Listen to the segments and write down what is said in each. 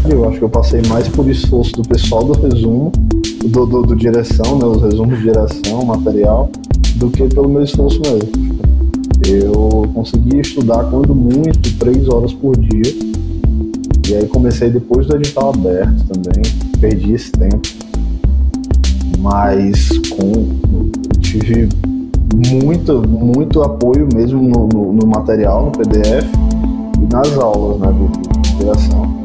semestre. Eu acho que eu passei mais por esforço do pessoal do resumo, do direção, né, os resumos de direção, material, do que pelo meu esforço mesmo. Eu consegui estudar, quando muito, 3 horas por dia. E aí comecei depois do edital aberto também, perdi esse tempo. Mas tive muito apoio mesmo no material, no PDF e nas aulas, né, de direção.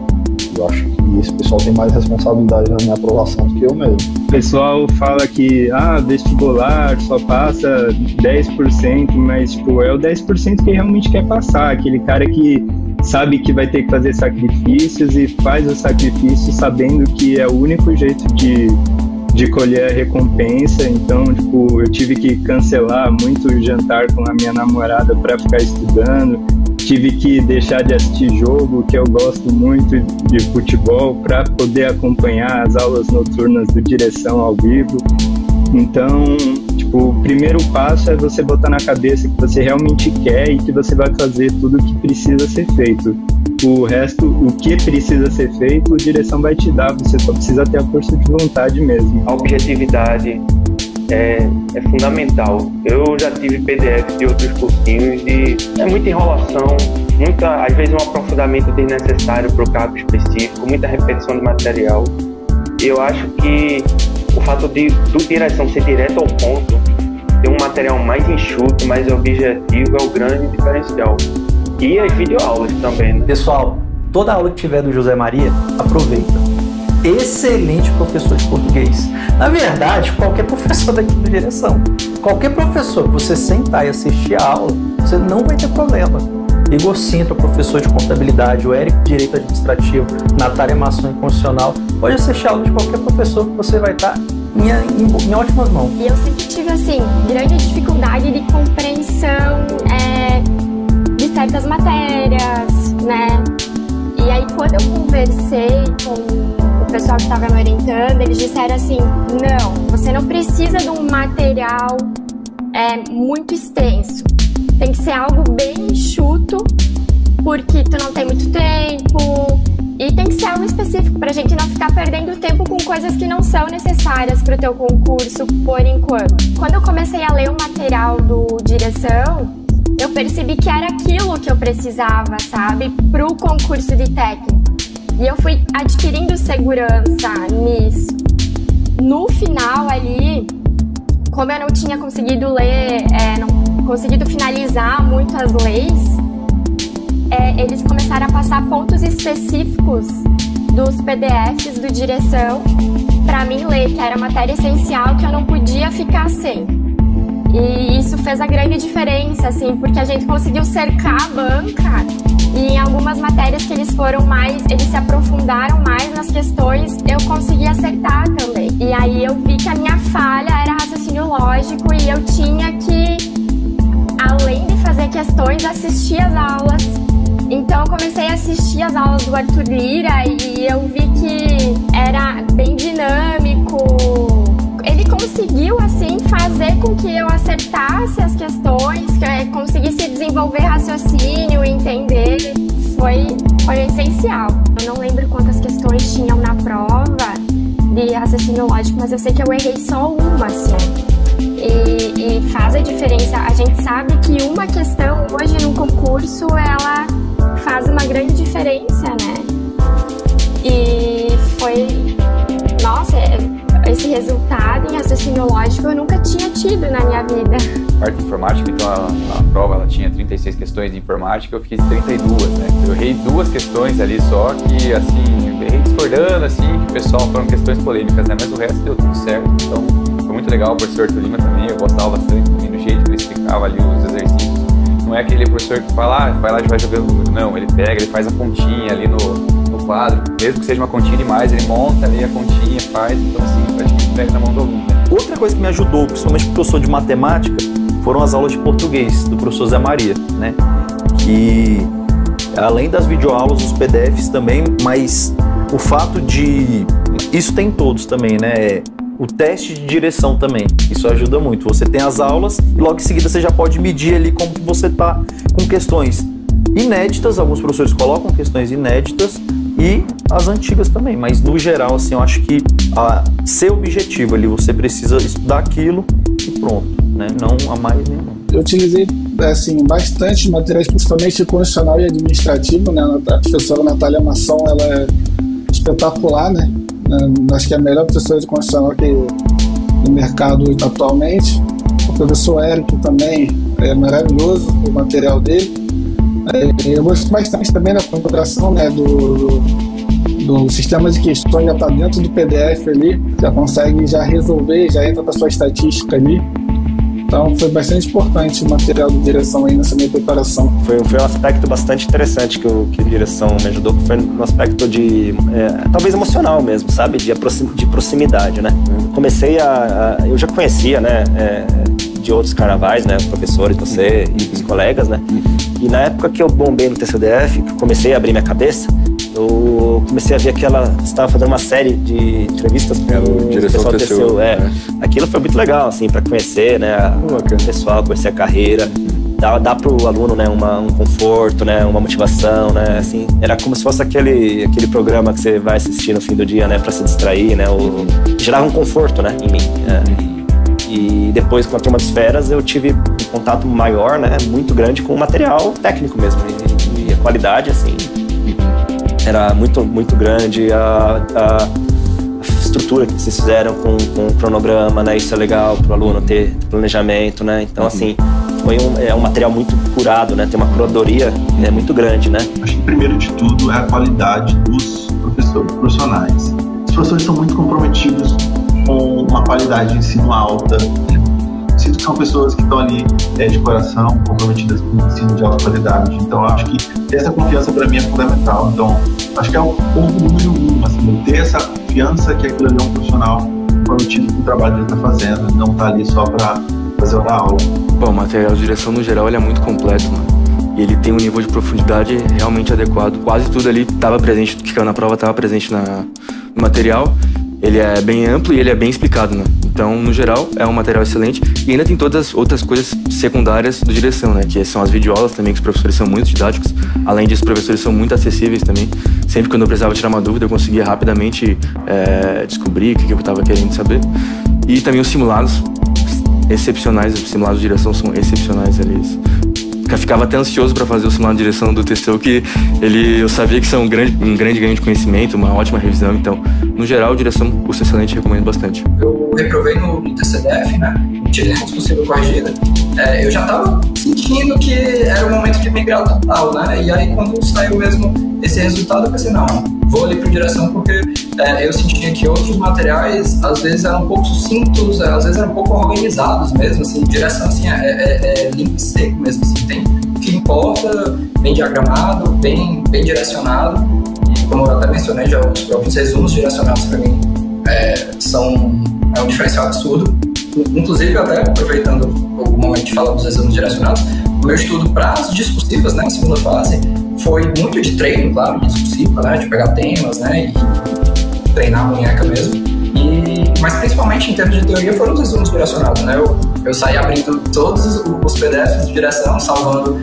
Eu acho que esse pessoal tem mais responsabilidade na minha aprovação do que eu mesmo. O pessoal fala que vestibular só passa 10%, mas tipo, é o 10% que realmente quer passar, aquele cara que sabe que vai ter que fazer sacrifícios e faz os sacrifícios sabendo que é o único jeito de colher a recompensa. Então, tipo, eu tive que cancelar muito jantar com a minha namorada para ficar estudando, tive que deixar de assistir jogo, que eu gosto muito de futebol, para poder acompanhar as aulas noturnas do Direção ao vivo. Então, tipo, o primeiro passo é você botar na cabeça que você realmente quer e que você vai fazer tudo o que precisa ser feito. O resto, o que precisa ser feito, a direção vai te dar, você só precisa ter a força de vontade mesmo. A objetividade é fundamental. Eu já tive PDF de outros cursinhos e é muita enrolação, às vezes um aprofundamento desnecessário para o cargo específico, muita repetição de material. Eu acho que o fato do direção ser direto ao ponto, ter um material mais enxuto, mais objetivo, é o grande diferencial. E as videoaulas também, né? Pessoal, toda aula que tiver do José Maria, aproveita. Excelente professor de português. Na verdade, qualquer professor daqui da direção, qualquer professor que você sentar e assistir a aula, você não vai ter problema. Igor Sintra, professor de contabilidade, o Eric, direito administrativo, Natália Masson, em constitucional, pode assistir a aula de qualquer professor que você vai estar em ótimas mãos. E eu sempre tive, assim, grande dificuldade de compreensão de certas matérias, né? E aí, quando eu conversei com o pessoal que estava me orientando, eles disseram assim, não, você não precisa de um material muito extenso. Tem que ser algo bem enxuto, porque tu não tem muito tempo, e tem que ser algo específico pra gente não ficar perdendo tempo com coisas que não são necessárias pro teu concurso por enquanto. Quando eu comecei a ler o material do Direção, eu percebi que era aquilo que eu precisava, sabe, pro concurso de técnico. E eu fui adquirindo segurança nisso. No final ali, como eu não tinha conseguido ler, não conseguido finalizar muito as leis, eles começaram a passar pontos específicos dos PDFs do Direção para mim ler, que era matéria essencial que eu não podia ficar sem. E isso fez a grande diferença, assim, porque a gente conseguiu cercar a banca e em algumas matérias que eles se aprofundaram mais nas questões, eu consegui acertar também. E aí eu vi que a minha falha era raciocínio lógico e eu tinha que, além de fazer questões, assistir as aulas. Então eu comecei a assistir as aulas do Arthur Lira e eu vi que era bem dinâmico. Ele conseguiu, assim, fazer com que eu acertasse as questões, que eu conseguisse desenvolver raciocínio, entender. Foi essencial. Eu não lembro quantas questões tinham na prova de raciocínio lógico, mas eu sei que eu errei só uma, assim. E faz a diferença. A gente sabe que uma questão hoje no concurso, ela faz uma grande diferença, né? E foi... Nossa, esse resultado em raciocínio lógico eu nunca tinha tido na minha vida. Parte de informática, então a prova ela tinha 36 questões de informática, eu fiz 32, né? Eu errei 2 questões ali só, que assim, errei discordando, assim, que o pessoal foram questões polêmicas, né? Mas o resto deu tudo certo, então foi muito legal. O professor Arthur Lima também, eu gostava bastante do jeito que ele explicava ali os exercícios. Não é aquele professor que fala, vai lá e vai jogando número, não, ele pega, ele faz a continha ali no quadro, mesmo que seja uma continha demais, ele monta ali a continha, faz, então assim, praticamente pega na mão do aluno. Outra coisa que me ajudou, principalmente porque eu sou de matemática, foram as aulas de português do professor Zé Maria, né? Que além das videoaulas, os PDFs também, mas o fato de... Isso tem todos também, né? O teste de direção também, isso ajuda muito. Você tem as aulas e logo em seguida você já pode medir ali como você tá com questões inéditas, alguns professores colocam questões inéditas e as antigas também, mas no geral, assim, eu acho que ser objetivo ali, você precisa estudar aquilo e pronto, né? Não a mais nem a menos. Eu utilizei, assim, bastante materiais, principalmente constitucional e administrativo, né? A professora Natália Mação, ela é espetacular, né? Acho que é a melhor professora de constitucional que no mercado atualmente. O professor Érico também é maravilhoso, o material dele. Eu gosto bastante também da configuração, né, do sistema de questões, já está dentro do PDF ali, já consegue já resolver, já entra para sua estatística ali. Então foi bastante importante o material de direção aí nessa minha preparação. Foi um aspecto bastante interessante que a direção me ajudou, que foi no aspecto de, talvez emocional mesmo, sabe? De proximidade, né? Eu já conhecia, né, de outros carnavais, né, professores, você e os colegas, né? E na época que eu bombei no TCDF, que eu comecei a abrir minha cabeça, eu comecei a ver você estava fazendo uma série de entrevistas com o pessoal do TCU. Aquilo foi muito legal, assim, para conhecer, né, o pessoal, conhecer a carreira, dá pro aluno, né, um conforto, né, uma motivação, né, assim, era como se fosse aquele programa que você vai assistir no fim do dia, né, para se distrair, né, gerava um conforto, né, em mim. E depois, com a Turma das Feras, eu tive um contato maior, né, muito grande com o material técnico mesmo, e a qualidade, assim, era muito, muito grande, a estrutura que vocês fizeram com o cronograma, né, isso é legal para o aluno ter planejamento, né, então, assim, foi um material muito curado, né, tem uma curadoria muito grande, né. Acho que, primeiro de tudo, é a qualidade dos profissionais. Os professores são muito comprometidos com uma qualidade de ensino alta. Sinto que são pessoas que estão ali de coração, comprometidas com o ensino de alta qualidade. Então, acho que essa confiança para mim é fundamental. Então, acho que é o ponto número 1, assim, ter essa confiança que aquilo ali é um profissional comprometido com o trabalho que ele está fazendo, não está ali só para fazer uma aula. Bom, o material de direção, no geral, ele é muito completo, mano. E ele tem um nível de profundidade realmente adequado. Quase tudo ali estava presente, o que caiu na prova estava presente no material. Ele é bem amplo e ele é bem explicado, né? Então, no geral, é um material excelente. E ainda tem todas as outras coisas secundárias do direção, né? Que são as videoaulas também, que os professores são muito didáticos. Além disso, os professores são muito acessíveis também. Sempre quando eu precisava tirar uma dúvida, eu conseguia rapidamente descobrir o que eu estava querendo saber. E também os simulados excepcionais, os simulados de direção são excepcionais, eles... Ficava até ansioso para fazer o simulado de direção do TCU, que eu sabia que são um grande ganho de conhecimento, uma ótima revisão. Então, no geral, direção, curso excelente, recomendo bastante. Eu reprovei no TCDF, né? Tirei a possível corrigida. Eu já estava sentindo que era o momento de migrar total, né? E aí, quando saiu mesmo esse resultado, eu pensei, não, vou ali para direção, porque eu sentia que outros materiais, às vezes, eram um pouco sucintos, às vezes eram um pouco organizados mesmo, assim, direção, assim, limpo e seco mesmo, assim, tem o que importa, bem diagramado, bem direcionado, e como eu até mencionei, já os próprios resumos direcionados para mim são um diferencial absurdo. Inclusive, até aproveitando o momento de falar dos resumos direcionados, o meu estudo para as discursivas, né, na segunda fase, foi muito de treino, claro, de discursiva, né, de pegar temas, né, e treinar a boneca mesmo. Mas principalmente em termos de teoria foram os resumos direcionados, né? Eu saí abrindo todos os PDFs de direção, salvando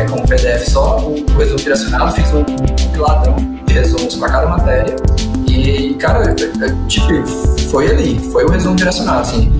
como PDF só o resumo direcionado, fiz um compiladão de resumos para cada matéria e, cara, tipo, foi o resumo direcionado, assim.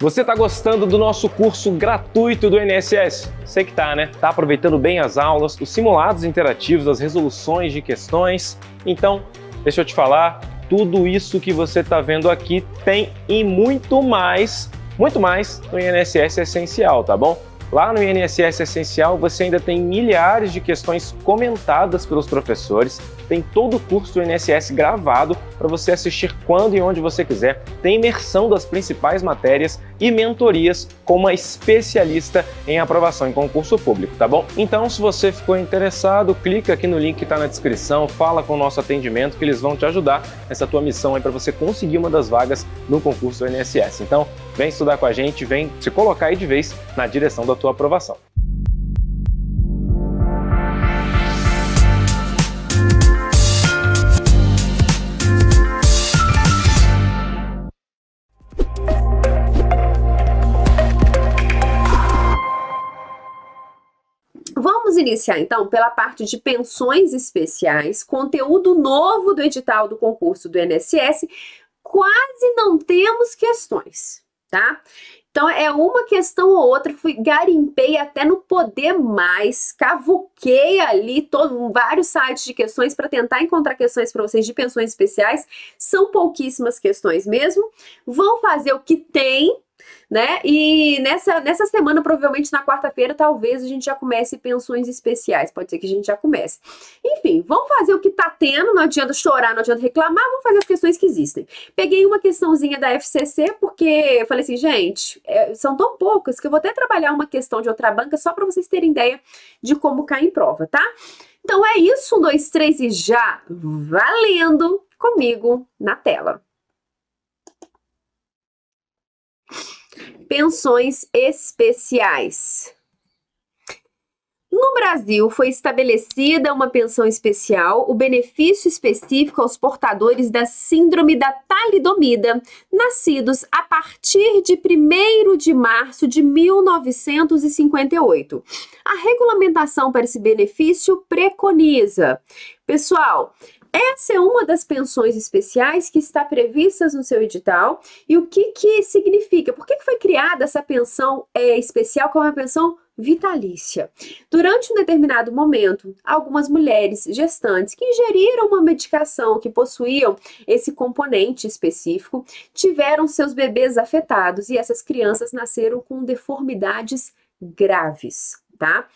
Você está gostando do nosso curso gratuito do INSS? Sei que tá, né? Tá aproveitando bem as aulas, os simulados interativos, as resoluções de questões? Então, deixa eu te falar, tudo isso que você está vendo aqui tem e muito mais no INSS Essencial, tá bom? Lá no INSS Essencial você ainda tem milhares de questões comentadas pelos professores, tem todo o curso do INSS gravado para você assistir quando e onde você quiser, tem imersão das principais matérias e mentorias com uma especialista em aprovação em concurso público, tá bom? Então, se você ficou interessado, clica aqui no link que está na descrição, fala com o nosso atendimento que eles vão te ajudar nessa tua missão aí para você conseguir uma das vagas no concurso do INSS. Então, vem estudar com a gente, vem se colocar aí de vez na direção da tua aprovação. Vamos iniciar então pela parte de pensões especiais, conteúdo novo do edital do concurso do INSS. Quase não temos questões, tá? Então é uma questão ou outra, garimpei até no Poder Mais, cavuquei ali vários sites de questões para tentar encontrar questões para vocês de pensões especiais. São pouquíssimas questões mesmo. Vão fazer o que tem, né? E nessa semana, provavelmente na quarta-feira, talvez a gente já comece pensões especiais. Pode ser que a gente já comece. Enfim, vamos fazer o que tá tendo, não adianta chorar, não adianta reclamar, vamos fazer as questões que existem. Peguei uma questãozinha da FCC, porque eu falei assim, gente, são tão poucas que eu vou até trabalhar uma questão de outra banca só para vocês terem ideia de como cai em prova, tá? Então é isso, 1, 2, 3 e já valendo comigo na tela. Pensões especiais. No Brasil, foi estabelecida uma pensão especial, o benefício específico aos portadores da síndrome da talidomida, nascidos a partir de 1º de março de 1958. A regulamentação para esse benefício preconiza. Pessoal, essa é uma das pensões especiais que está previstas no seu edital. E o que significa? Por que foi criada essa pensão especial como uma pensão vitalícia? Durante um determinado momento, algumas mulheres gestantes que ingeriram uma medicação que possuíam esse componente específico tiveram seus bebês afetados e essas crianças nasceram com deformidades graves, tá?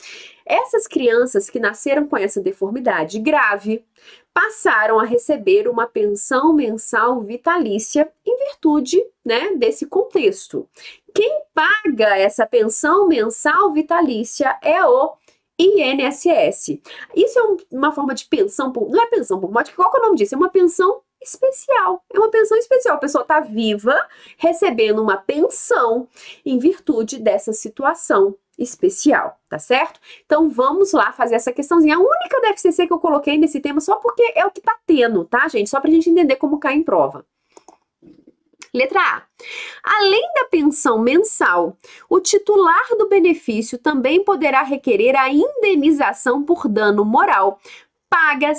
Essas crianças que nasceram com essa deformidade grave passaram a receber uma pensão mensal vitalícia em virtude, né, desse contexto. Quem paga essa pensão mensal vitalícia é o INSS. Isso é uma forma de pensão, não é pensão por morte, qual que é o nome disso? É uma pensão especial. É uma pensão especial. A pessoa está viva, recebendo uma pensão em virtude dessa situação especial, tá certo? Então vamos lá fazer essa questãozinha. A única da FCC que eu coloquei nesse tema só porque é o que tá tendo, tá, gente? Só pra gente entender como cai em prova. Letra A. Além da pensão mensal, o titular do benefício também poderá requerer a indenização por dano moral, paga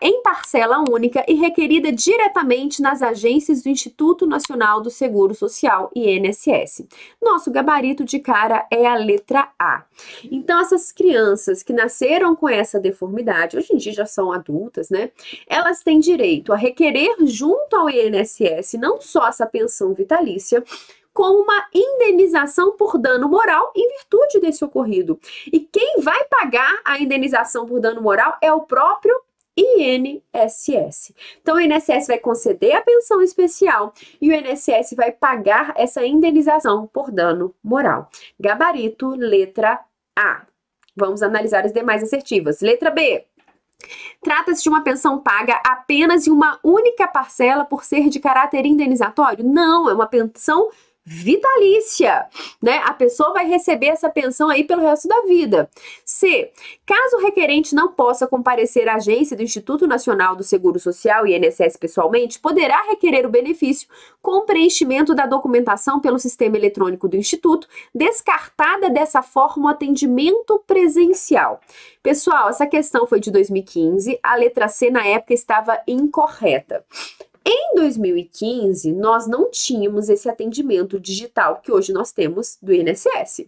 em parcela única e requerida diretamente nas agências do Instituto Nacional do Seguro Social, INSS. Nosso gabarito de cara é a letra A. Então, essas crianças que nasceram com essa deformidade, hoje em dia já são adultas, né? Elas têm direito a requerer junto ao INSS não só essa pensão vitalícia, com uma indenização por dano moral em virtude desse ocorrido. E quem vai pagar a indenização por dano moral é o próprio INSS. Então, o INSS vai conceder a pensão especial e o INSS vai pagar essa indenização por dano moral. Gabarito, letra A. Vamos analisar as demais assertivas. Letra B. Trata-se de uma pensão paga apenas em uma única parcela por ser de caráter indenizatório? Não, é uma pensão vitalícia, né? A pessoa vai receber essa pensão aí pelo resto da vida. C. Caso o requerente não possa comparecer à agência do Instituto Nacional do Seguro Social, INSS, pessoalmente, poderá requerer o benefício com preenchimento da documentação pelo sistema eletrônico do Instituto, descartada dessa forma o atendimento presencial. Pessoal, essa questão foi de 2015, a letra C na época estava incorreta. Em 2015, nós não tínhamos esse atendimento digital que hoje nós temos do INSS.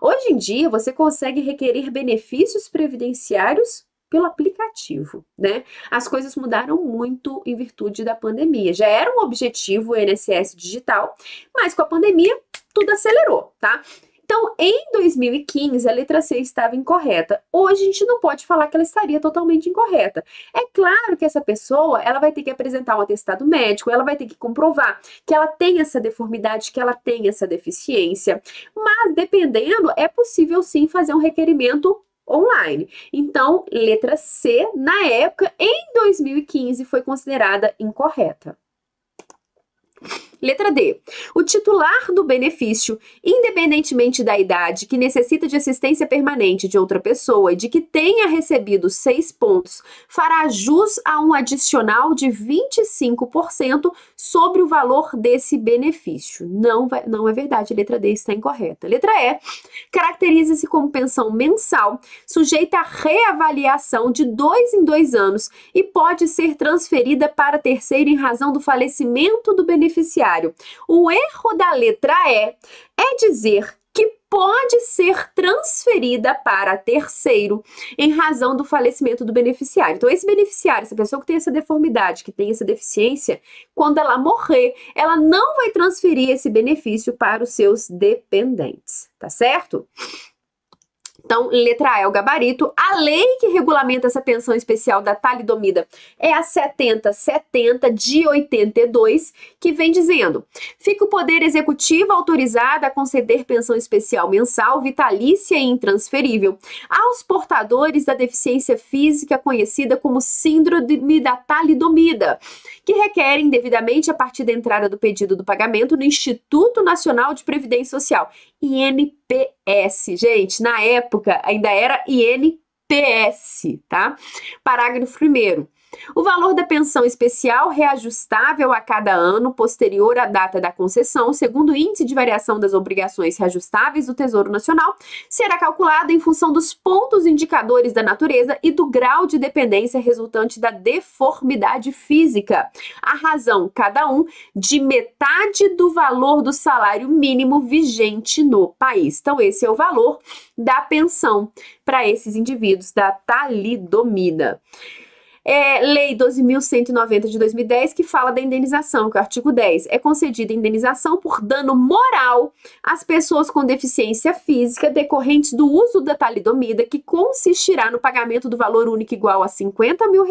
Hoje em dia, você consegue requerer benefícios previdenciários pelo aplicativo, né? As coisas mudaram muito em virtude da pandemia. Já era um objetivo o INSS digital, mas com a pandemia tudo acelerou, tá? Então, em 2015, a letra C estava incorreta. Hoje, a gente não pode falar que ela estaria totalmente incorreta. É claro que essa pessoa, ela vai ter que apresentar um atestado médico, ela vai ter que comprovar que ela tem essa deformidade, que ela tem essa deficiência. Mas, dependendo, é possível sim fazer um requerimento online. Então, letra C, na época, em 2015, foi considerada incorreta. Letra D. O titular do benefício, independentemente da idade, que necessita de assistência permanente de outra pessoa e de que tenha recebido 6 pontos, fará jus a um adicional de 25% sobre o valor desse benefício. Não é verdade, a letra D está incorreta. Letra E. Caracteriza-se como pensão mensal, sujeita a reavaliação de 2 em 2 anos e pode ser transferida para terceiro em razão do falecimento do beneficiário. O erro da letra E é dizer que pode ser transferida para terceiro em razão do falecimento do beneficiário. Então, esse beneficiário, essa pessoa que tem essa deformidade, que tem essa deficiência, quando ela morrer, ela não vai transferir esse benefício para os seus dependentes, tá certo? Então, letra A é o gabarito. A lei que regulamenta essa pensão especial da talidomida é a 7070 de 82, que vem dizendo: fica o Poder Executivo autorizado a conceder pensão especial mensal, vitalícia e intransferível aos portadores da deficiência física conhecida como síndrome da talidomida, que requerem devidamente a partir da entrada do pedido do pagamento no Instituto Nacional de Previdência Social, INPS. Gente, na época ainda era INPS, tá? Parágrafo 1º. O valor da pensão especial reajustável a cada ano posterior à data da concessão, segundo o índice de variação das obrigações reajustáveis do Tesouro Nacional, será calculado em função dos pontos indicadores da natureza e do grau de dependência resultante da deformidade física. A razão, cada um, de metade do valor do salário mínimo vigente no país. Então, esse é o valor da pensão para esses indivíduos da talidomida. Lei 12.190 de 2010, que fala da indenização, que é o artigo 10. É concedida indenização por dano moral às pessoas com deficiência física decorrentes do uso da talidomida, que consistirá no pagamento do valor único igual a R$50 mil,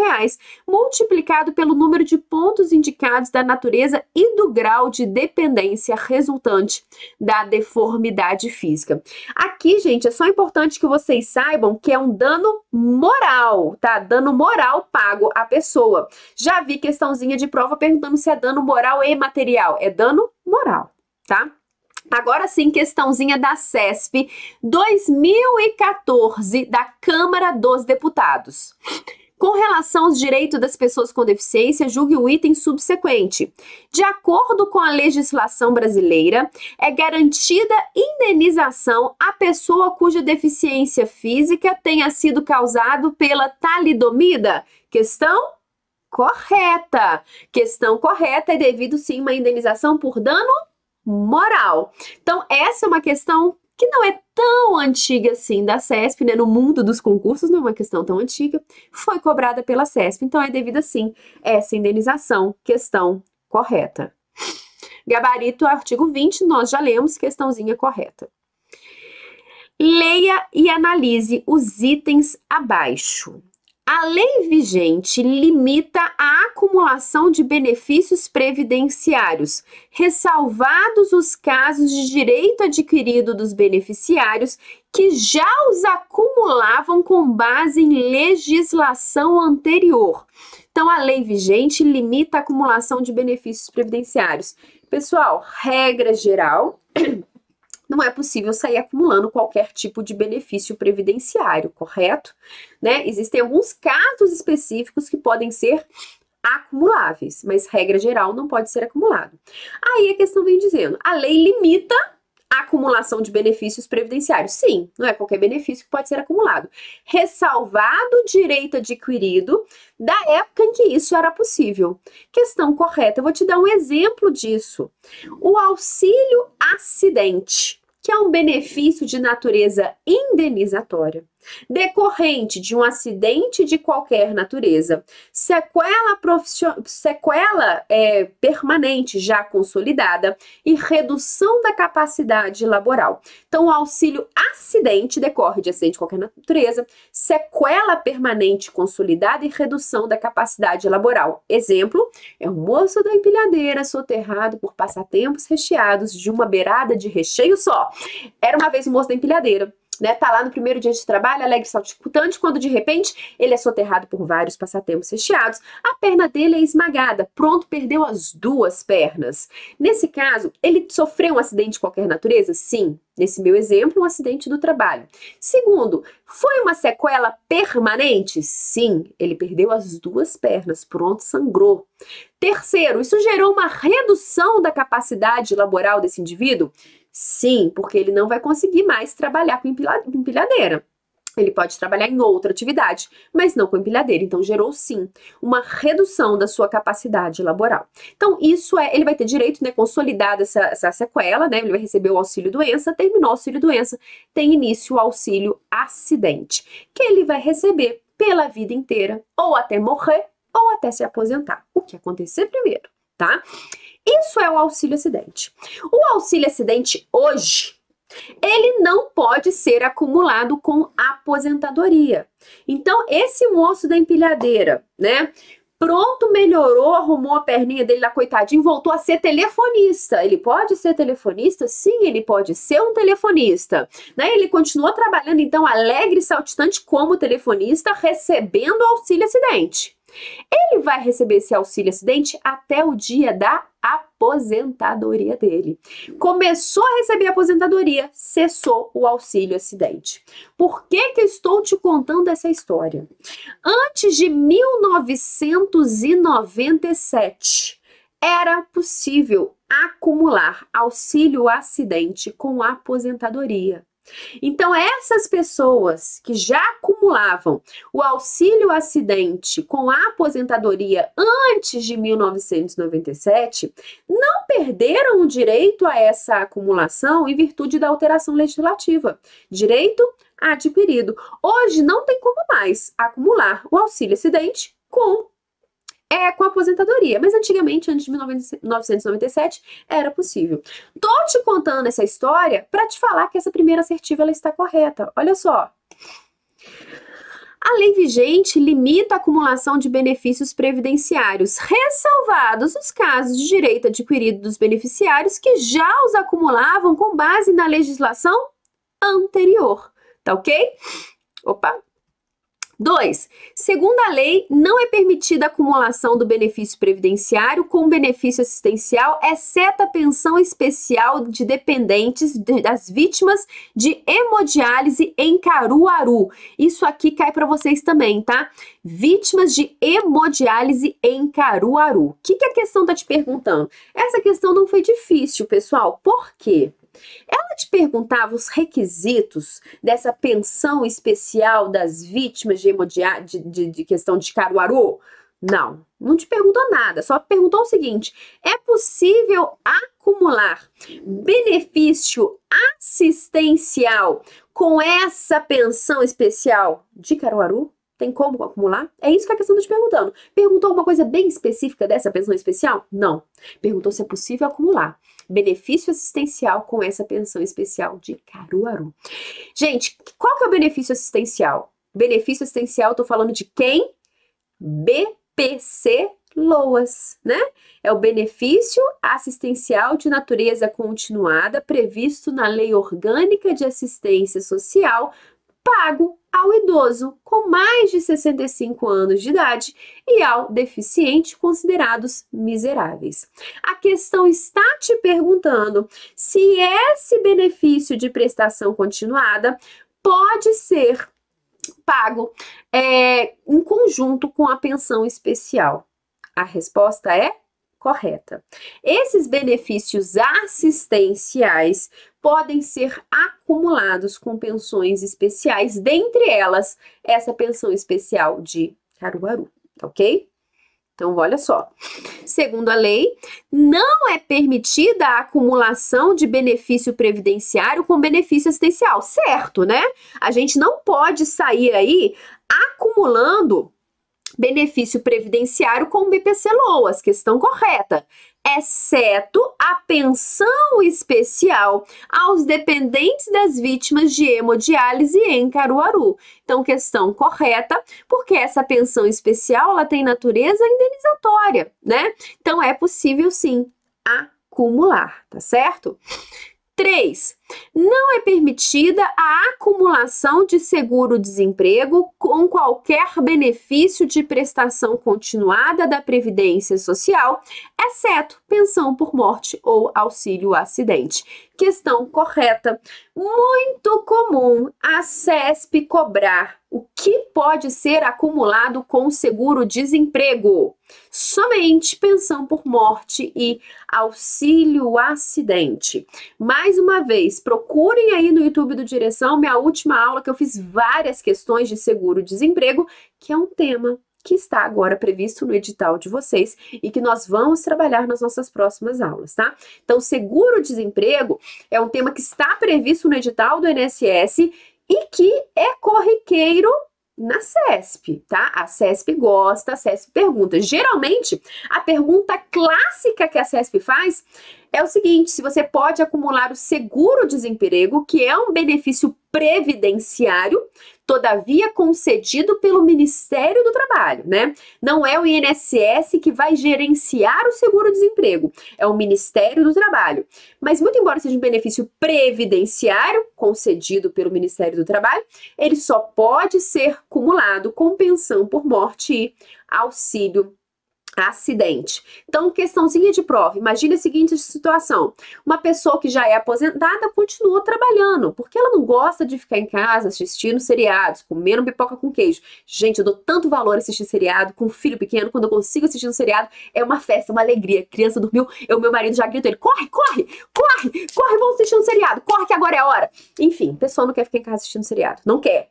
multiplicado pelo número de pontos indicados da natureza e do grau de dependência resultante da deformidade física. Aqui, gente, é só importante que vocês saibam que é um dano moral, tá? Dano moral pago à pessoa. Já vi questãozinha de prova perguntando se é dano moral e material. É dano moral, tá? Agora sim, questãozinha da CESP 2014 da Câmara dos Deputados. Com relação aos direitos das pessoas com deficiência, julgue o item subsequente. De acordo com a legislação brasileira, é garantida indenização à pessoa cuja deficiência física tenha sido causada pela talidomida? Questão correta. Questão correta, é devido sim uma indenização por dano moral. Então, essa é uma questão que não é tão antiga assim da CESP, né? No mundo dos concursos não é uma questão tão antiga, foi cobrada pela CESP, então é devida sim essa indenização, questão correta. Gabarito, artigo 20, nós já lemos, questãozinha correta. Leia e analise os itens abaixo. A lei vigente limita a acumulação de benefícios previdenciários, ressalvados os casos de direito adquirido dos beneficiários que já os acumulavam com base em legislação anterior. Então, a lei vigente limita a acumulação de benefícios previdenciários. Pessoal, regra geral, não é possível sair acumulando qualquer tipo de benefício previdenciário, correto? Né? Existem alguns casos específicos que podem ser acumuláveis, mas regra geral não pode ser acumulado. Aí a questão vem dizendo, a lei limita acumulação de benefícios previdenciários. Sim, não é qualquer benefício que pode ser acumulado. Ressalvado o direito adquirido da época em que isso era possível. Questão correta. Eu vou te dar um exemplo disso. O auxílio acidente, que é um benefício de natureza indenizatória, decorrente de um acidente de qualquer natureza, sequela permanente já consolidada e redução da capacidade laboral. Então, o auxílio acidente decorre de acidente de qualquer natureza, sequela permanente consolidada e redução da capacidade laboral. Exemplo, é um moço da empilhadeira soterrado por passatempos recheados de uma beirada de recheio só. Era uma vez um moço da empilhadeira, né? Tá lá no primeiro dia de trabalho, alegre e saltitante, quando de repente ele é soterrado por vários passatempos recheados, a perna dele é esmagada, pronto, perdeu as duas pernas. Nesse caso, ele sofreu um acidente de qualquer natureza? Sim. Nesse meu exemplo, um acidente do trabalho. Segundo, foi uma sequela permanente? Sim, ele perdeu as duas pernas, pronto, sangrou. Terceiro, isso gerou uma redução da capacidade laboral desse indivíduo? Sim, porque ele não vai conseguir mais trabalhar com empilhadeira. Ele pode trabalhar em outra atividade, mas não com empilhadeira. Então, gerou sim uma redução da sua capacidade laboral. Então, isso ele vai ter direito, né, consolidado essa sequela, né? Ele vai receber o auxílio-doença, terminou o auxílio-doença, tem início o auxílio-acidente, que ele vai receber pela vida inteira, ou até morrer, ou até se aposentar. O que acontecer primeiro, tá? Isso é o auxílio-acidente. O auxílio-acidente hoje, ele não pode ser acumulado com aposentadoria. Então, esse moço da empilhadeira, né? Pronto, melhorou, arrumou a perninha dele lá, coitadinho, voltou a ser telefonista. Ele pode ser telefonista? Sim, ele pode ser um telefonista. Né? Ele continuou trabalhando, então, alegre e saltitante como telefonista, recebendo auxílio-acidente. Ele vai receber esse auxílio-acidente até o dia da aposentadoria dele. Começou a receber a aposentadoria, cessou o auxílio-acidente. Por que eu estou te contando essa história? Antes de 1997, era possível acumular auxílio-acidente com aposentadoria. Então, essas pessoas que já acumulavam o auxílio-acidente com a aposentadoria antes de 1997, não perderam o direito a essa acumulação em virtude da alteração legislativa. Direito adquirido. Hoje não tem como mais acumular o auxílio-acidente com a aposentadoria, mas antigamente, antes de 1997, era possível. Tô te contando essa história para te falar que essa primeira assertiva ela está correta. Olha só. A lei vigente limita a acumulação de benefícios previdenciários, ressalvados os casos de direito adquirido dos beneficiários que já os acumulavam com base na legislação anterior. Tá ok? Opa! 2. Segundo a lei, não é permitida a acumulação do benefício previdenciário com benefício assistencial, exceto a pensão especial de dependentes das vítimas de hemodiálise em Caruaru. Isso aqui cai para vocês também, tá? Vítimas de hemodiálise em Caruaru. O que a questão tá te perguntando? Essa questão não foi difícil, pessoal. Por quê? Ela te perguntava os requisitos dessa pensão especial das vítimas de hemodiálise, de questão de Caruaru? Não te perguntou nada, só perguntou o seguinte: é possível acumular benefício assistencial com essa pensão especial de Caruaru? Tem como acumular? É isso que a questão está te perguntando. Perguntou alguma coisa bem específica dessa pensão especial? Não. Perguntou se é possível acumular benefício assistencial com essa pensão especial de Caruaru. Gente, qual que é o benefício assistencial? Benefício assistencial, estou falando de quem? BPC LOAS, né? É o benefício assistencial de natureza continuada previsto na Lei Orgânica de Assistência Social, pago ao idoso com mais de 65 anos de idade e ao deficiente considerados miseráveis. A questão está te perguntando se esse benefício de prestação continuada pode ser pago em conjunto com a pensão especial. A resposta é correta. Esses benefícios assistenciais podem ser acumulados com pensões especiais, dentre elas essa pensão especial de Caruaru, ok? Então, olha só. Segundo a lei, não é permitida a acumulação de benefício previdenciário com benefício assistencial, certo, né? A gente não pode sair aí acumulando benefício previdenciário com BPC-LOAS, questão correta, exceto a pensão especial aos dependentes das vítimas de hemodiálise em Caruaru. Então, questão correta, porque essa pensão especial ela tem natureza indenizatória, né? Então, é possível sim acumular, tá certo? 3. Não é permitida a acumulação de seguro-desemprego com qualquer benefício de prestação continuada da Previdência Social, exceto pensão por morte ou auxílio-acidente. Questão correta. Muito comum a CESP cobrar o que pode ser acumulado com seguro-desemprego. Somente pensão por morte e auxílio-acidente. Mais uma vez, procurem aí no YouTube do Direção minha última aula que eu fiz várias questões de seguro-desemprego, que é um tema que está agora previsto no edital de vocês e que nós vamos trabalhar nas nossas próximas aulas, tá? Então, seguro-desemprego é um tema que está previsto no edital do INSS e que é corriqueiro na CESP, tá? A CESP gosta, a CESP pergunta. Geralmente, a pergunta clássica que a CESP faz é o seguinte: se você pode acumular o seguro-desemprego, que é um benefício previdenciário, todavia concedido pelo Ministério do Trabalho, né? Não é o INSS que vai gerenciar o seguro-desemprego, é o Ministério do Trabalho. Mas muito embora seja um benefício previdenciário concedido pelo Ministério do Trabalho, ele só pode ser acumulado com pensão por morte e auxílio acidente. Então, questãozinha de prova. Imagine a seguinte situação: uma pessoa que já é aposentada continua trabalhando, porque ela não gosta de ficar em casa assistindo seriados, comendo pipoca com queijo. Gente, eu dou tanto valor a assistir seriado com um filho pequeno. Quando eu consigo assistir um seriado, é uma festa, uma alegria. A criança dormiu, meu marido já grita ele: corre, corre, corre, corre, vamos assistir um seriado, corre que agora é a hora. Enfim, a pessoa não quer ficar em casa assistindo seriado, não quer.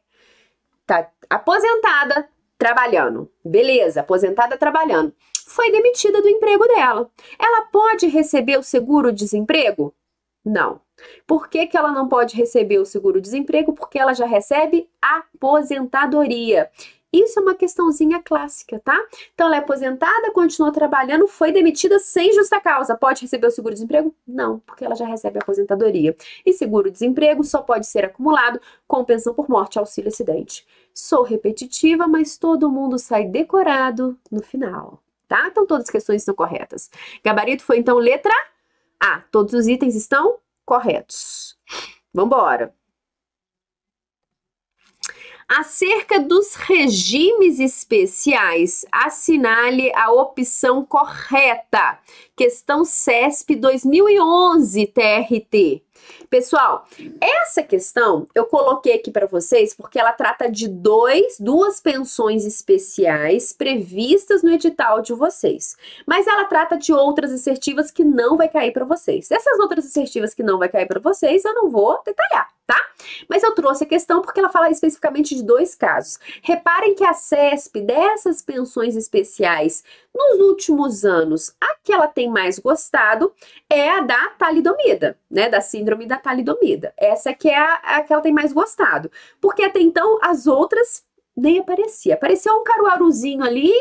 Tá aposentada, trabalhando. Beleza, aposentada trabalhando. Foi demitida do emprego dela. Ela pode receber o seguro-desemprego? Não. Por que que ela não pode receber o seguro-desemprego? Porque ela já recebe aposentadoria. Isso é uma questãozinha clássica, tá? Então, ela é aposentada, continuou trabalhando, foi demitida sem justa causa. Pode receber o seguro-desemprego? Não, porque ela já recebe a aposentadoria. E seguro-desemprego só pode ser acumulado com pensão por morte, auxílio-acidente. Sou repetitiva, mas todo mundo sai decorado no final, tá? Então, todas as questões estão corretas. Gabarito foi, então, letra A. Todos os itens estão corretos. Vamos embora. Acerca dos regimes especiais, assinale a opção correta. Questão CESP 2011, TRT. Pessoal, essa questão eu coloquei aqui para vocês porque ela trata de duas pensões especiais previstas no edital de vocês. Mas ela trata de outras assertivas que não vai cair para vocês. Essas outras assertivas que não vai cair para vocês, eu não vou detalhar, tá? Mas eu trouxe a questão porque ela fala especificamente de 2 casos. Reparem que a CESP dessas pensões especiais, nos últimos anos, a que ela tem mais gostado é a da talidomida, né? Da síndrome da talidomida. Essa que é a que ela tem mais gostado. Porque até então as outras nem aparecia. Apareceu um caruaruzinho ali,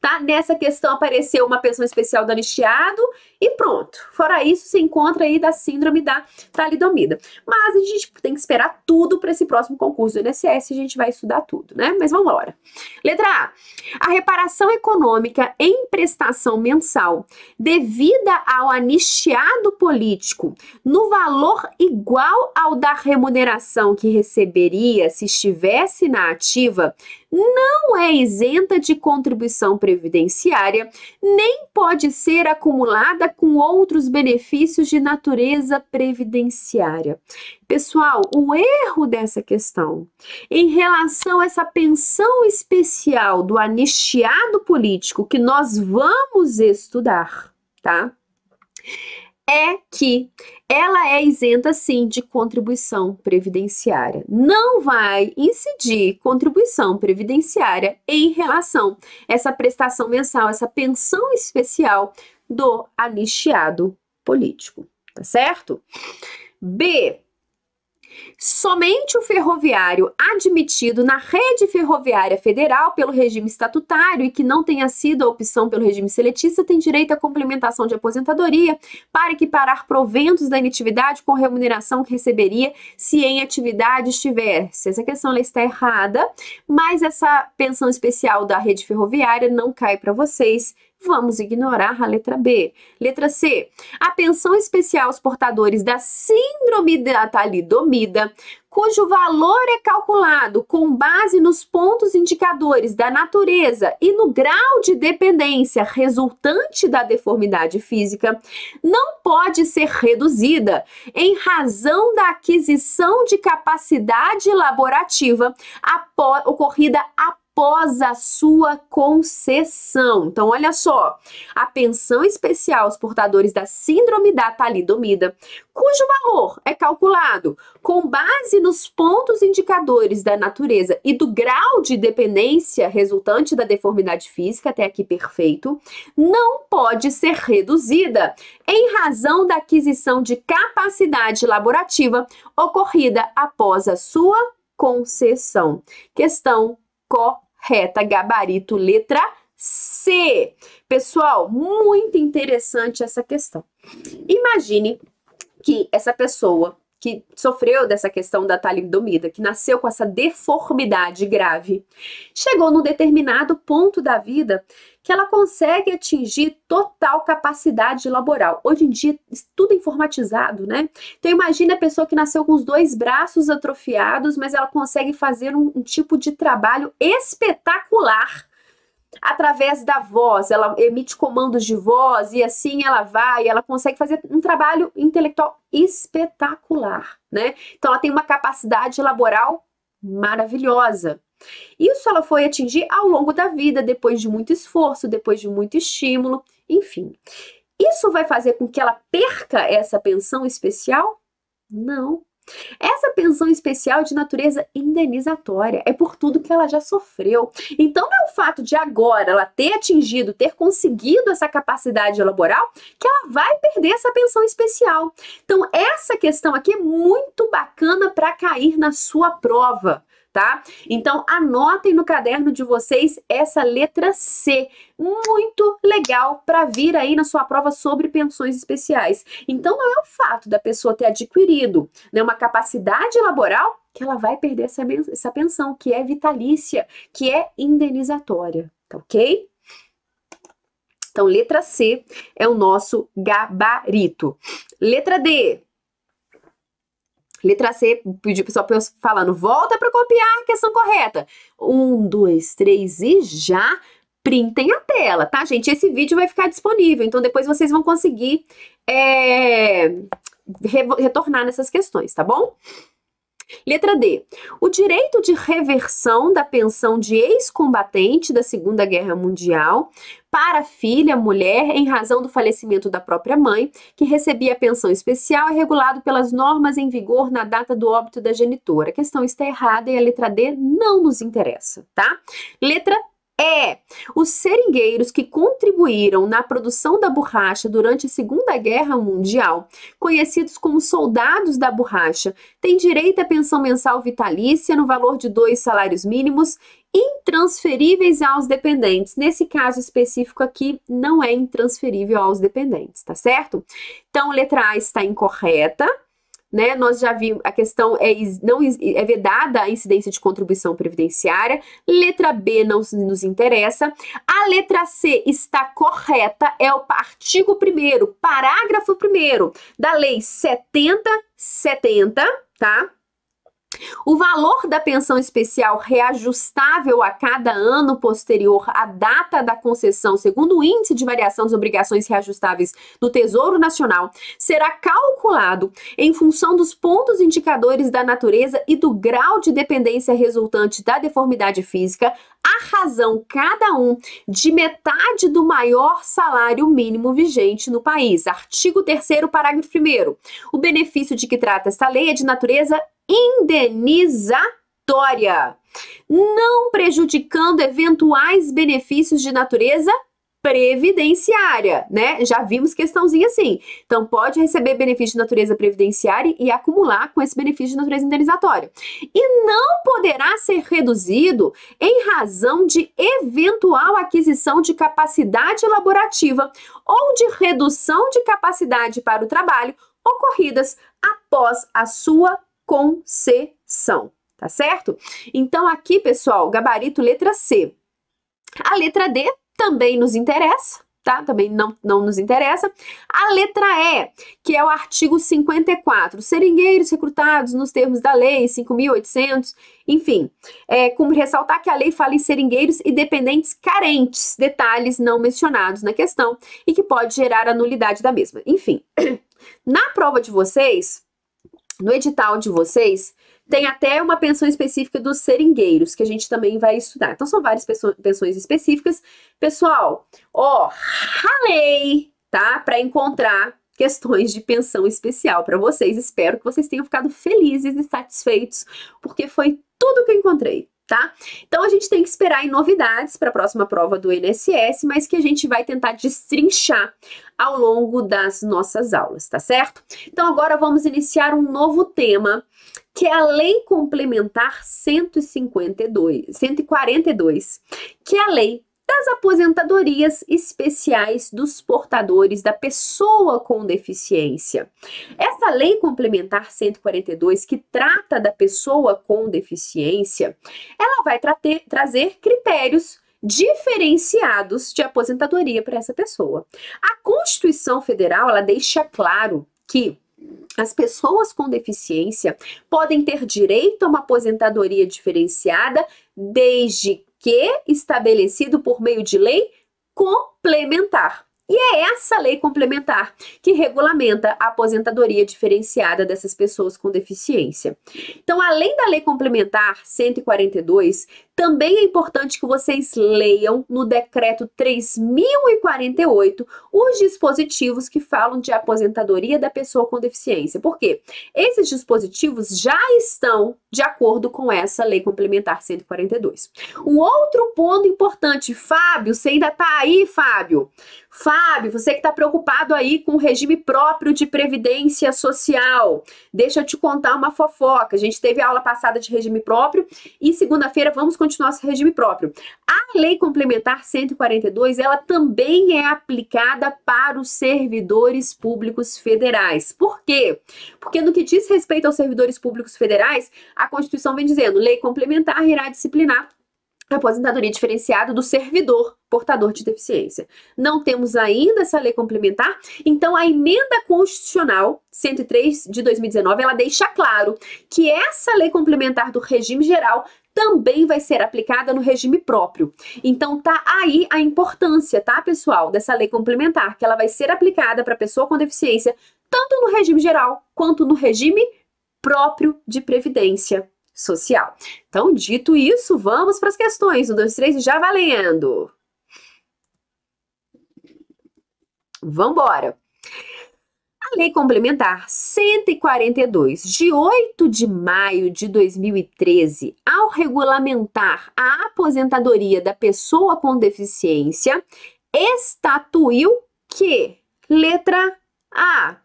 tá? Nessa questão apareceu uma pensão especial do anistiado e pronto. Fora isso, se encontra aí da síndrome da talidomida. Mas a gente tem que esperar tudo para esse próximo concurso do INSS, a gente vai estudar tudo, né? Mas vamos embora. Letra A. A reparação econômica em prestação mensal devida ao anistiado político no valor igual ao da remuneração que receberia se estivesse na ativa não é isenta de contribuição previdenciária, nem pode ser acumulada com outros benefícios de natureza previdenciária. Pessoal, o erro dessa questão em relação a essa pensão especial do anistiado político que nós vamos estudar, tá? É que ela é isenta, sim, de contribuição previdenciária. Não vai incidir contribuição previdenciária em relação a essa prestação mensal, essa pensão especial do anistiado político, tá certo? B. Somente o ferroviário admitido na rede ferroviária federal pelo regime estatutário e que não tenha sido a opção pelo regime seletista tem direito à complementação de aposentadoria para equiparar proventos da inatividade com remuneração que receberia se em atividade estivesse. Essa questão ela está errada, mas essa pensão especial da rede ferroviária não cai para vocês. Vamos ignorar a letra B. Letra C. A pensão especial aos portadores da síndrome da talidomida, cujo valor é calculado com base nos pontos indicadores da natureza e no grau de dependência resultante da deformidade física, não pode ser reduzida em razão da aquisição de capacidade laborativa ocorrida após a sua concessão. Então, olha só, a pensão especial aos portadores da síndrome da talidomida, cujo valor é calculado com base nos pontos indicadores da natureza e do grau de dependência resultante da deformidade física, até aqui perfeito, não pode ser reduzida em razão da aquisição de capacidade laborativa ocorrida após a sua concessão. Questão correta, gabarito letra C. Pessoal, muito interessante essa questão. Imagine que essa pessoa que sofreu dessa questão da talidomida, que nasceu com essa deformidade grave, chegou num determinado ponto da vida que ela consegue atingir total capacidade laboral. Hoje em dia, tudo é informatizado, né? Então, imagina a pessoa que nasceu com os 2 braços atrofiados, mas ela consegue fazer um tipo de trabalho espetacular através da voz. Ela emite comandos de voz e assim ela consegue fazer um trabalho intelectual espetacular, né? Então, ela tem uma capacidade laboral maravilhosa. Isso ela foi atingir ao longo da vida, depois de muito esforço, depois de muito estímulo, enfim. Isso vai fazer com que ela perca essa pensão especial? Não. Essa pensão especial é de natureza indenizatória, é por tudo que ela já sofreu. Então não é o fato de agora ela ter atingido, ter conseguido essa capacidade laboral, que ela vai perder essa pensão especial. Então essa questão aqui é muito bacana para cair na sua prova, tá? Então anotem no caderno de vocês essa letra C, muito legal para vir aí na sua prova sobre pensões especiais. Então não é o fato da pessoa ter adquirido, né, uma capacidade laboral que ela vai perder essa pensão, que é vitalícia, que é indenizatória, tá ok? Então letra C é o nosso gabarito. Letra D. Letra C, pedi o pessoal falando, volta para copiar a questão correta. 1, 2, 3 e já printem a tela, tá, gente? Esse vídeo vai ficar disponível, então depois vocês vão conseguir retornar nessas questões, tá bom? Letra D. O direito de reversão da pensão de ex-combatente da Segunda Guerra Mundial para filha, mulher, em razão do falecimento da própria mãe, que recebia a pensão especial, é regulado pelas normas em vigor na data do óbito da genitora. A questão está errada e a letra D não nos interessa, tá? Letra E. Os seringueiros que contribuíram na produção da borracha durante a Segunda Guerra Mundial, conhecidos como soldados da borracha, têm direito à pensão mensal vitalícia no valor de 2 salários mínimos intransferíveis aos dependentes. Nesse caso específico aqui, não é intransferível aos dependentes, tá certo? Então, letra A está incorreta. Né, nós já vimos, a questão é vedada a incidência de contribuição previdenciária. Letra B não nos interessa. A letra C está correta, é o artigo 1º, parágrafo 1º da Lei 7070, tá? O valor da pensão especial reajustável a cada ano posterior à data da concessão, segundo o índice de variação das obrigações reajustáveis do Tesouro Nacional, será calculado em função dos pontos indicadores da natureza e do grau de dependência resultante da deformidade física, a razão cada um de metade do maior salário mínimo vigente no país. Artigo 3º, parágrafo 1º. O benefício de que trata esta lei é de natureza indenizatória, não prejudicando eventuais benefícios de natureza previdenciária, né? Já vimos questãozinha assim. Então, pode receber benefício de natureza previdenciária e acumular com esse benefício de natureza indenizatória. E não poderá ser reduzido em razão de eventual aquisição de capacidade laborativa ou de redução de capacidade para o trabalho ocorridas após a sua concessão, tá certo? Então, aqui, pessoal, gabarito letra C. A letra D também nos interessa, tá? Também não nos interessa. A letra E, que é o artigo 54, seringueiros recrutados nos termos da lei 5.800, enfim, como ressaltar que a lei fala em seringueiros e dependentes carentes, detalhes não mencionados na questão e que pode gerar a nulidade da mesma. Enfim, na prova de vocês, no edital de vocês, tem até uma pensão específica dos seringueiros, que a gente também vai estudar. Então, são várias pensões específicas. Pessoal, ralei, tá? Para encontrar questões de pensão especial para vocês. Espero que vocês tenham ficado felizes e satisfeitos, porque foi tudo que eu encontrei, tá? Então, a gente tem que esperar em novidades para a próxima prova do INSS, mas que a gente vai tentar destrinchar ao longo das nossas aulas, tá certo? Então, agora vamos iniciar um novo tema, que é a Lei Complementar 142, que é a lei das aposentadorias especiais dos portadores da pessoa com deficiência. Essa Lei Complementar 142, que trata da pessoa com deficiência, ela vai trazer critérios diferenciados de aposentadoria para essa pessoa. A Constituição Federal, ela deixa claro que as pessoas com deficiência podem ter direito a uma aposentadoria diferenciada desde que estabelecido por meio de lei complementar. E é essa lei complementar que regulamenta a aposentadoria diferenciada dessas pessoas com deficiência. Então, além da lei complementar 142, também é importante que vocês leiam no decreto 3048 os dispositivos que falam de aposentadoria da pessoa com deficiência. Por quê? Esses dispositivos já estão de acordo com essa lei complementar 142. Um outro ponto importante, Fábio, você ainda tá aí, Fábio? Fábio, você que está preocupado aí com o regime próprio de previdência social, deixa eu te contar uma fofoca. A gente teve a aula passada de regime próprio e segunda-feira vamos continuar esse regime próprio. A Lei Complementar 142, ela também é aplicada para os servidores públicos federais. Por quê? Porque no que diz respeito aos servidores públicos federais, a Constituição vem dizendo, lei complementar irá disciplinar a aposentadoria diferenciada do servidor portador de deficiência. Não temos ainda essa lei complementar, então a emenda constitucional 103 de 2019, ela deixa claro que essa lei complementar do regime geral também vai ser aplicada no regime próprio. Então tá aí a importância, tá, pessoal, dessa lei complementar, que ela vai ser aplicada para pessoa com deficiência, tanto no regime geral quanto no regime próprio de previdência social. Então, dito isso, vamos para as questões. 1, 2, 3 e já valendo! Vambora! A Lei Complementar 142, de 8 de maio de 2013, ao regulamentar a aposentadoria da pessoa com deficiência, estatuiu que, letra A,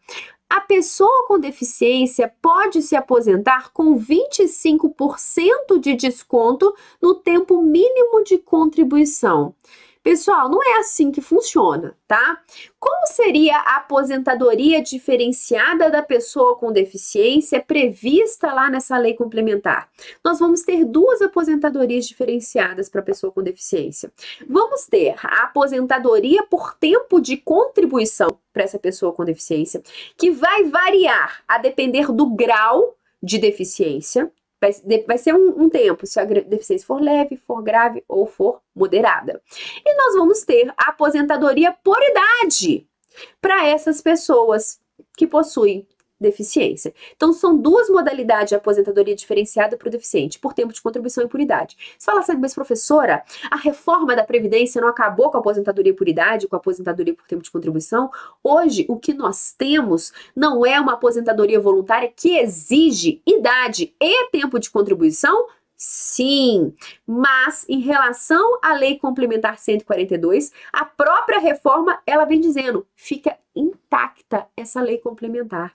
a pessoa com deficiência pode se aposentar com 25% de desconto no tempo mínimo de contribuição. Pessoal, não é assim que funciona, tá? Como seria a aposentadoria diferenciada da pessoa com deficiência prevista lá nessa lei complementar? Nós vamos ter duas aposentadorias diferenciadas para a pessoa com deficiência. Vamos ter a aposentadoria por tempo de contribuição para essa pessoa com deficiência, que vai variar a depender do grau de deficiência, Vai ser um tempo, se a deficiência for leve, for grave ou for moderada. E nós vamos ter a aposentadoria por idade para essas pessoas que possuem deficiência. Então, são duas modalidades de aposentadoria diferenciada para o deficiente, por tempo de contribuição e por idade. Você fala assim, mas professora, a reforma da Previdência não acabou com a aposentadoria por idade, com a aposentadoria por tempo de contribuição? Hoje, o que nós temos não é uma aposentadoria voluntária que exige idade e tempo de contribuição? Sim, mas em relação à Lei Complementar 142, a própria reforma, ela vem dizendo, fica intacta essa lei complementar.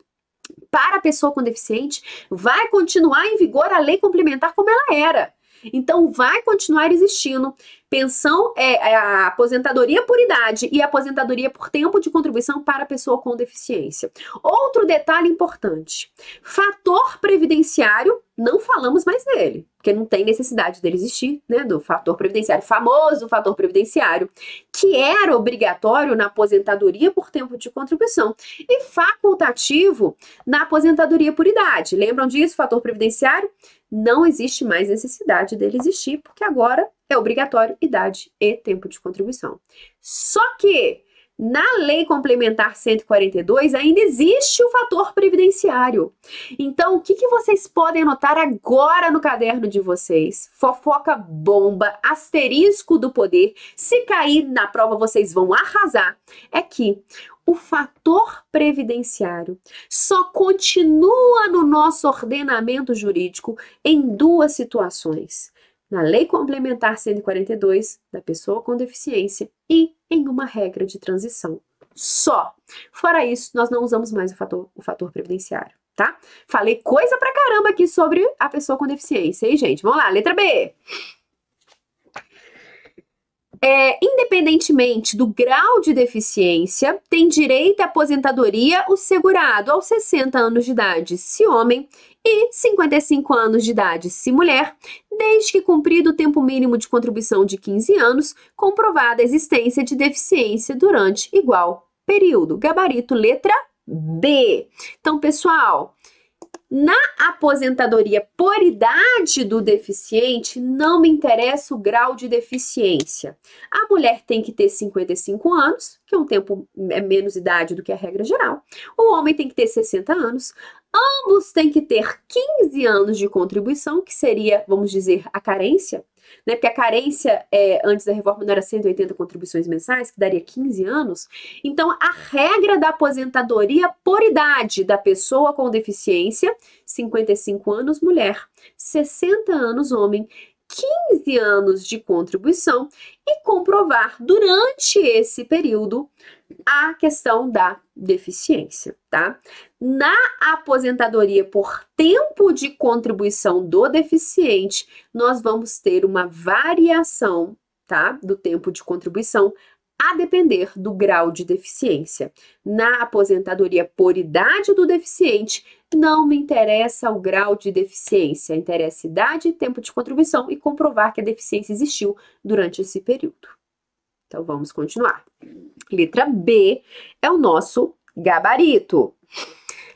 Para a pessoa com deficiente, vai continuar em vigor a lei complementar como ela era. Então, vai continuar existindo pensão, a aposentadoria por idade e a aposentadoria por tempo de contribuição para a pessoa com deficiência. Outro detalhe importante, fator previdenciário, não falamos mais dele, porque não tem necessidade dele existir, né, do fator previdenciário, famoso fator previdenciário, que era obrigatório na aposentadoria por tempo de contribuição e facultativo na aposentadoria por idade. Lembram disso, fator previdenciário? Não existe mais necessidade dele existir, porque agora é obrigatório idade e tempo de contribuição. Só que na Lei Complementar 142 ainda existe o fator previdenciário. Então, o que vocês podem anotar agora no caderno de vocês? Fofoca bomba, asterisco do poder. Se cair na prova, vocês vão arrasar. É que o fator previdenciário só continua no nosso ordenamento jurídico em duas situações. Na Lei Complementar 142, da pessoa com deficiência, e em uma regra de transição. Só. Fora isso, nós não usamos mais o fator previdenciário, tá? Falei coisa pra caramba aqui sobre a pessoa com deficiência, hein, gente? Vamos lá, letra B. Independentemente do grau de deficiência, tem direito à aposentadoria o segurado aos 60 anos de idade, se homem, e 55 anos de idade, se mulher, desde que cumprido o tempo mínimo de contribuição de 15 anos, comprovada a existência de deficiência durante igual período. Gabarito, letra B. Então, pessoal, na aposentadoria por idade do deficiente, não me interessa o grau de deficiência. A mulher tem que ter 55 anos, que é um tempo menos idade do que a regra geral. O homem tem que ter 60 anos. Ambos têm que ter 15 anos de contribuição, que seria, vamos dizer, a carência, né? Porque a carência, antes da reforma, não era 180 contribuições mensais, que daria 15 anos. Então, a regra da aposentadoria por idade da pessoa com deficiência, 55 anos mulher, 60 anos homem, 15 anos de contribuição e comprovar durante esse período a questão da deficiência, tá? Na aposentadoria por tempo de contribuição do deficiente, nós vamos ter uma variação, tá? Do tempo de contribuição a depender do grau de deficiência. Na aposentadoria por idade do deficiente, não me interessa o grau de deficiência, interessa idade, tempo de contribuição e comprovar que a deficiência existiu durante esse período. Então, vamos continuar. Letra B é o nosso gabarito.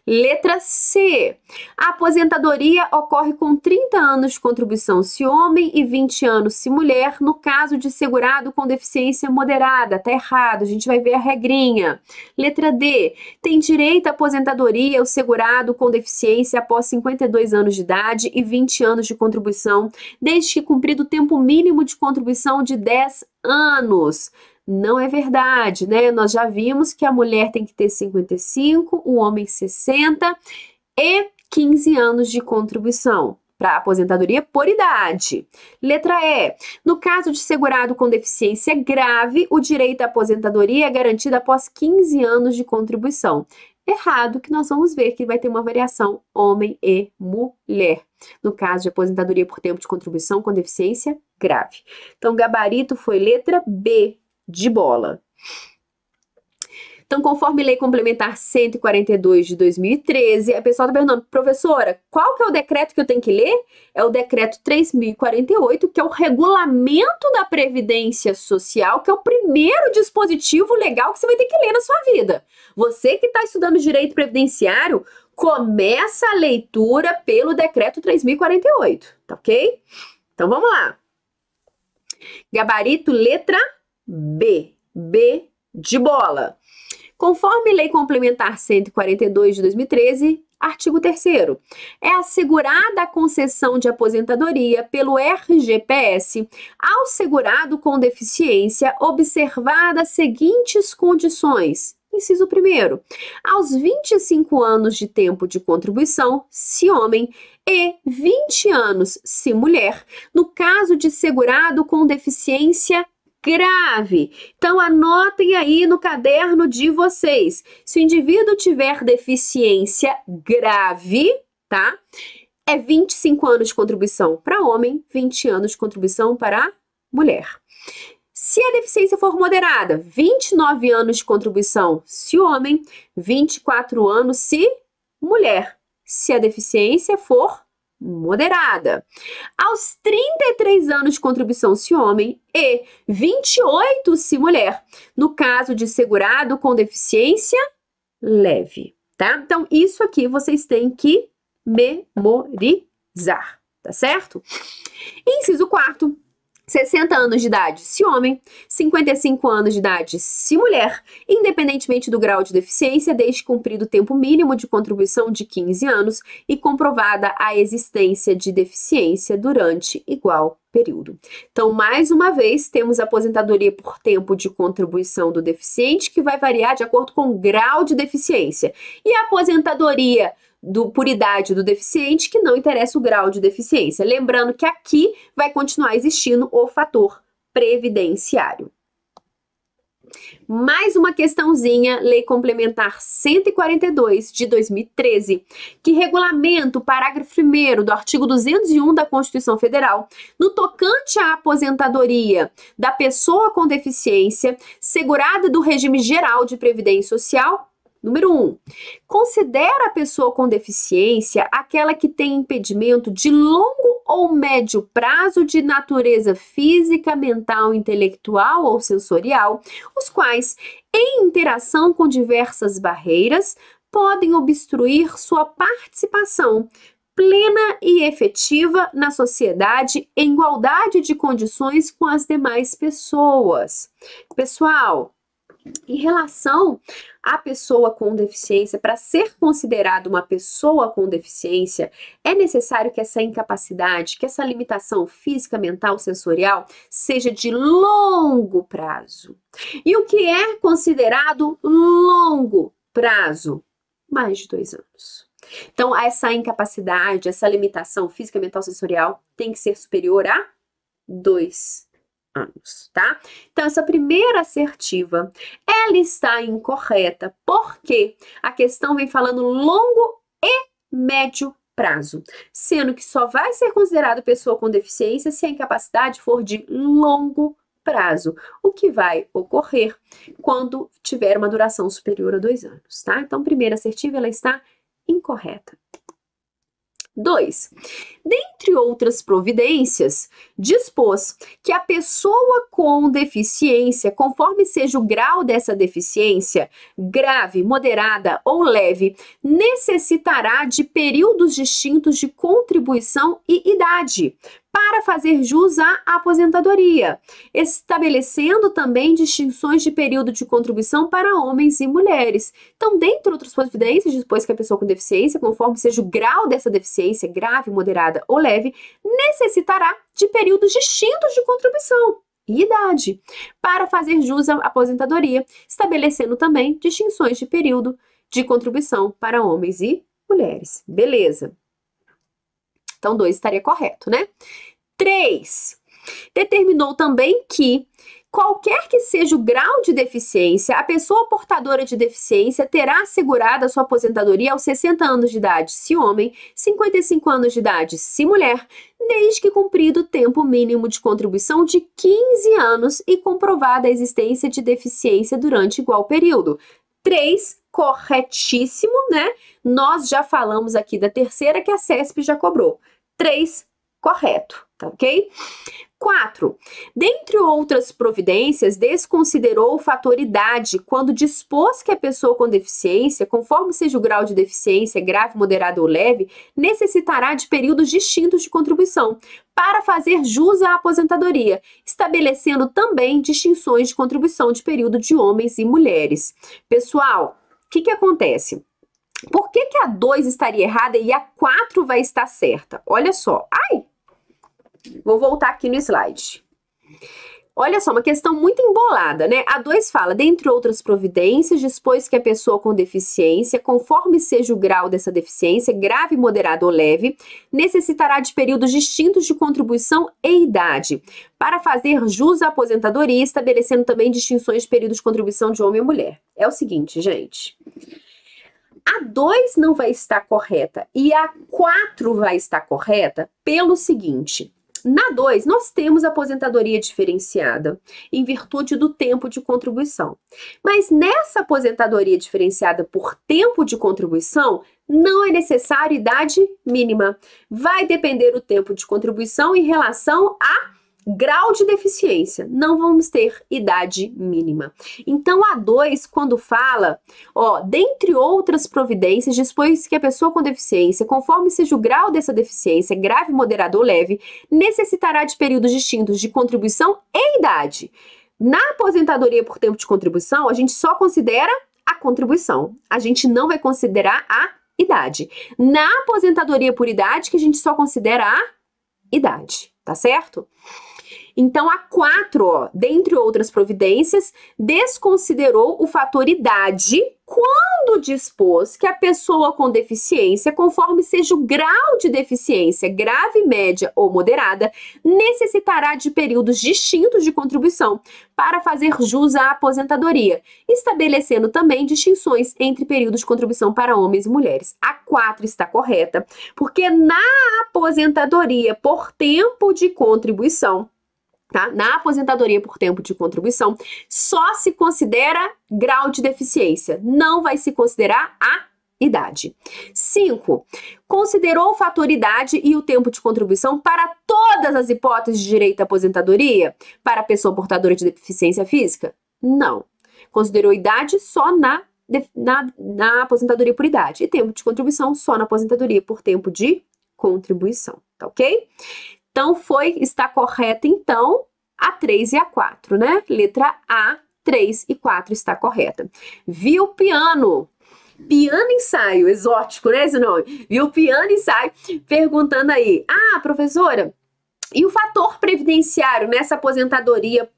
Letra C. A aposentadoria ocorre com 30 anos de contribuição se homem e 20 anos se mulher, no caso de segurado com deficiência moderada. Tá errado, a gente vai ver a regrinha. Letra D. Tem direito à aposentadoria o segurado com deficiência após 52 anos de idade e 20 anos de contribuição, desde que cumprido o tempo mínimo de contribuição de 10 anos. Não é verdade, né? Nós já vimos que a mulher tem que ter 55, o homem 60 e 15 anos de contribuição para aposentadoria por idade. Letra E. No caso de segurado com deficiência grave, o direito à aposentadoria é garantido após 15 anos de contribuição. Errado, que nós vamos ver que vai ter uma variação homem e mulher. No caso de aposentadoria por tempo de contribuição com deficiência grave. Então, gabarito foi letra B. De bola. Então, conforme Lei Complementar 142 de 2013, a pessoa está perguntando, professora, qual que é o decreto que eu tenho que ler? É o decreto 3048, que é o regulamento da Previdência Social, que é o primeiro dispositivo legal que você vai ter que ler na sua vida. Você que está estudando direito previdenciário, começa a leitura pelo Decreto 3.048, tá ok? Então vamos lá. Gabarito letra B. B de bola. Conforme Lei Complementar 142 de 2013, artigo 3º, é assegurada a concessão de aposentadoria pelo RGPS ao segurado com deficiência, observadas as seguintes condições. Inciso 1º, aos 25 anos de tempo de contribuição, se homem, e 20 anos, se mulher, no caso de segurado com deficiência grave. Então, anotem aí no caderno de vocês. Se o indivíduo tiver deficiência grave, tá? É 25 anos de contribuição para homem, 20 anos de contribuição para mulher. Se a deficiência for moderada, 29 anos de contribuição se homem, 24 anos se mulher. Se a deficiência for moderada. Aos 33 anos de contribuição se homem e 28 se mulher, no caso de segurado com deficiência leve, tá? Então, isso aqui vocês têm que memorizar, tá certo? Inciso 4º, 60 anos de idade se homem, 55 anos de idade se mulher, independentemente do grau de deficiência, desde cumprido o tempo mínimo de contribuição de 15 anos e comprovada a existência de deficiência durante igual período. Então, mais uma vez, temos a aposentadoria por tempo de contribuição do deficiente, que vai variar de acordo com o grau de deficiência, e a aposentadoria por idade do deficiente, que não interessa o grau de deficiência. Lembrando que aqui vai continuar existindo o fator previdenciário. Mais uma questãozinha, Lei Complementar 142 de 2013, que regulamenta o parágrafo 1º do artigo 201 da Constituição Federal, no tocante à aposentadoria da pessoa com deficiência, segurada do regime geral de previdência social. Número 1. Considera a pessoa com deficiência aquela que tem impedimento de longo ou médio prazo de natureza física, mental, intelectual ou sensorial, os quais, em interação com diversas barreiras, podem obstruir sua participação plena e efetiva na sociedade em igualdade de condições com as demais pessoas. Pessoal, em relação à pessoa com deficiência, para ser considerada uma pessoa com deficiência, é necessário que essa incapacidade, que essa limitação física, mental, sensorial, seja de longo prazo. E o que é considerado longo prazo? Mais de 2 anos. Então, essa incapacidade, essa limitação física, mental, sensorial tem que ser superior a 2 anos, tá? Então, essa primeira assertiva, ela está incorreta, porque a questão vem falando longo e médio prazo, sendo que só vai ser considerado pessoa com deficiência se a incapacidade for de longo prazo, o que vai ocorrer quando tiver uma duração superior a 2 anos, tá? Então, primeira assertiva, ela está incorreta. 2. Dentre outras providências, dispôs que a pessoa com deficiência, conforme seja o grau dessa deficiência, grave, moderada ou leve, necessitará de períodos distintos de contribuição e idade para fazer jus à aposentadoria, estabelecendo também distinções de período de contribuição para homens e mulheres. Então, dentre outras providências, dispôs que a pessoa com deficiência, conforme seja o grau dessa deficiência, grave, moderada ou leve, necessitará de períodos distintos de contribuição e idade para fazer jus à aposentadoria, estabelecendo também distinções de período de contribuição para homens e mulheres. Beleza. Então, 2 estaria correto, né? 3. Determinou também que qualquer que seja o grau de deficiência, a pessoa portadora de deficiência terá assegurada a sua aposentadoria aos 60 anos de idade, se homem, 55 anos de idade, se mulher, desde que cumprido o tempo mínimo de contribuição de 15 anos e comprovada a existência de deficiência durante igual período. 3, corretíssimo, né? Nós já falamos aqui da terceira que a CESP já cobrou. 3, correto, tá ok? 4. Dentre outras providências, desconsiderou o fator idade quando dispôs que a pessoa com deficiência, conforme seja o grau de deficiência, grave, moderado ou leve, necessitará de períodos distintos de contribuição para fazer jus à aposentadoria, estabelecendo também distinções de contribuição de período de homens e mulheres. Pessoal, o que acontece? Por que a 2 estaria errada e a 4 vai estar certa? Olha só. Ai! Vou voltar aqui no slide. Olha só, uma questão muito embolada, né? A 2 fala, dentre outras providências, dispôs que a pessoa com deficiência, conforme seja o grau dessa deficiência, grave, moderado ou leve, necessitará de períodos distintos de contribuição e idade, para fazer jus à aposentadoria, estabelecendo também distinções de períodos de contribuição de homem e mulher. É o seguinte, gente. A 2 não vai estar correta e a 4 vai estar correta pelo seguinte. Na 2, nós temos aposentadoria diferenciada em virtude do tempo de contribuição. Mas nessa aposentadoria diferenciada por tempo de contribuição, não é necessário idade mínima. Vai depender do tempo de contribuição em relação a grau de deficiência, não vamos ter idade mínima. Então, a 2, quando fala, dentre outras providências, dispôs que a pessoa com deficiência, conforme seja o grau dessa deficiência, grave, moderado ou leve, necessitará de períodos distintos de contribuição e idade. Na aposentadoria por tempo de contribuição, a gente só considera a contribuição. A gente não vai considerar a idade. Na aposentadoria por idade, que a gente só considera a idade, tá certo? Então, a 4, dentre outras providências, desconsiderou o fator idade quando dispôs que a pessoa com deficiência, conforme seja o grau de deficiência, grave, média ou moderada, necessitará de períodos distintos de contribuição para fazer jus à aposentadoria, estabelecendo também distinções entre períodos de contribuição para homens e mulheres. A 4 está correta, porque na aposentadoria por tempo de contribuição, tá? Na aposentadoria por tempo de contribuição, só se considera grau de deficiência, não vai se considerar a idade. 5. Considerou o fator idade e o tempo de contribuição para todas as hipóteses de direito à aposentadoria para a pessoa portadora de deficiência física? Não. Considerou idade só na aposentadoria por idade e tempo de contribuição só na aposentadoria por tempo de contribuição, tá ok? Então, está correta, então, a 3 e a 4, né? Letra A, 3 e 4 está correta. Viu piano? Piano ensaio, exótico, né esse nome? Viu piano ensaio? Perguntando aí, professora, e o fator previdenciário nessa aposentadoria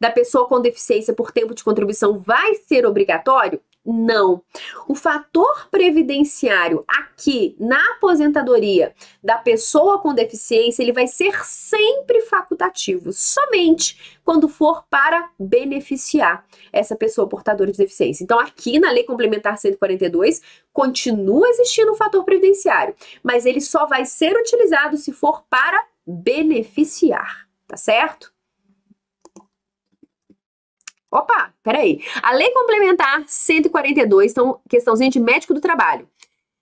da pessoa com deficiência por tempo de contribuição vai ser obrigatório? Não. O fator previdenciário aqui na aposentadoria da pessoa com deficiência, ele vai ser sempre facultativo, somente quando for para beneficiar essa pessoa portadora de deficiência. Então, aqui na Lei Complementar 142, continua existindo o fator previdenciário, mas ele só vai ser utilizado se for para beneficiar, tá certo? Opa, peraí. A Lei Complementar 142, então, questãozinha de médico do trabalho,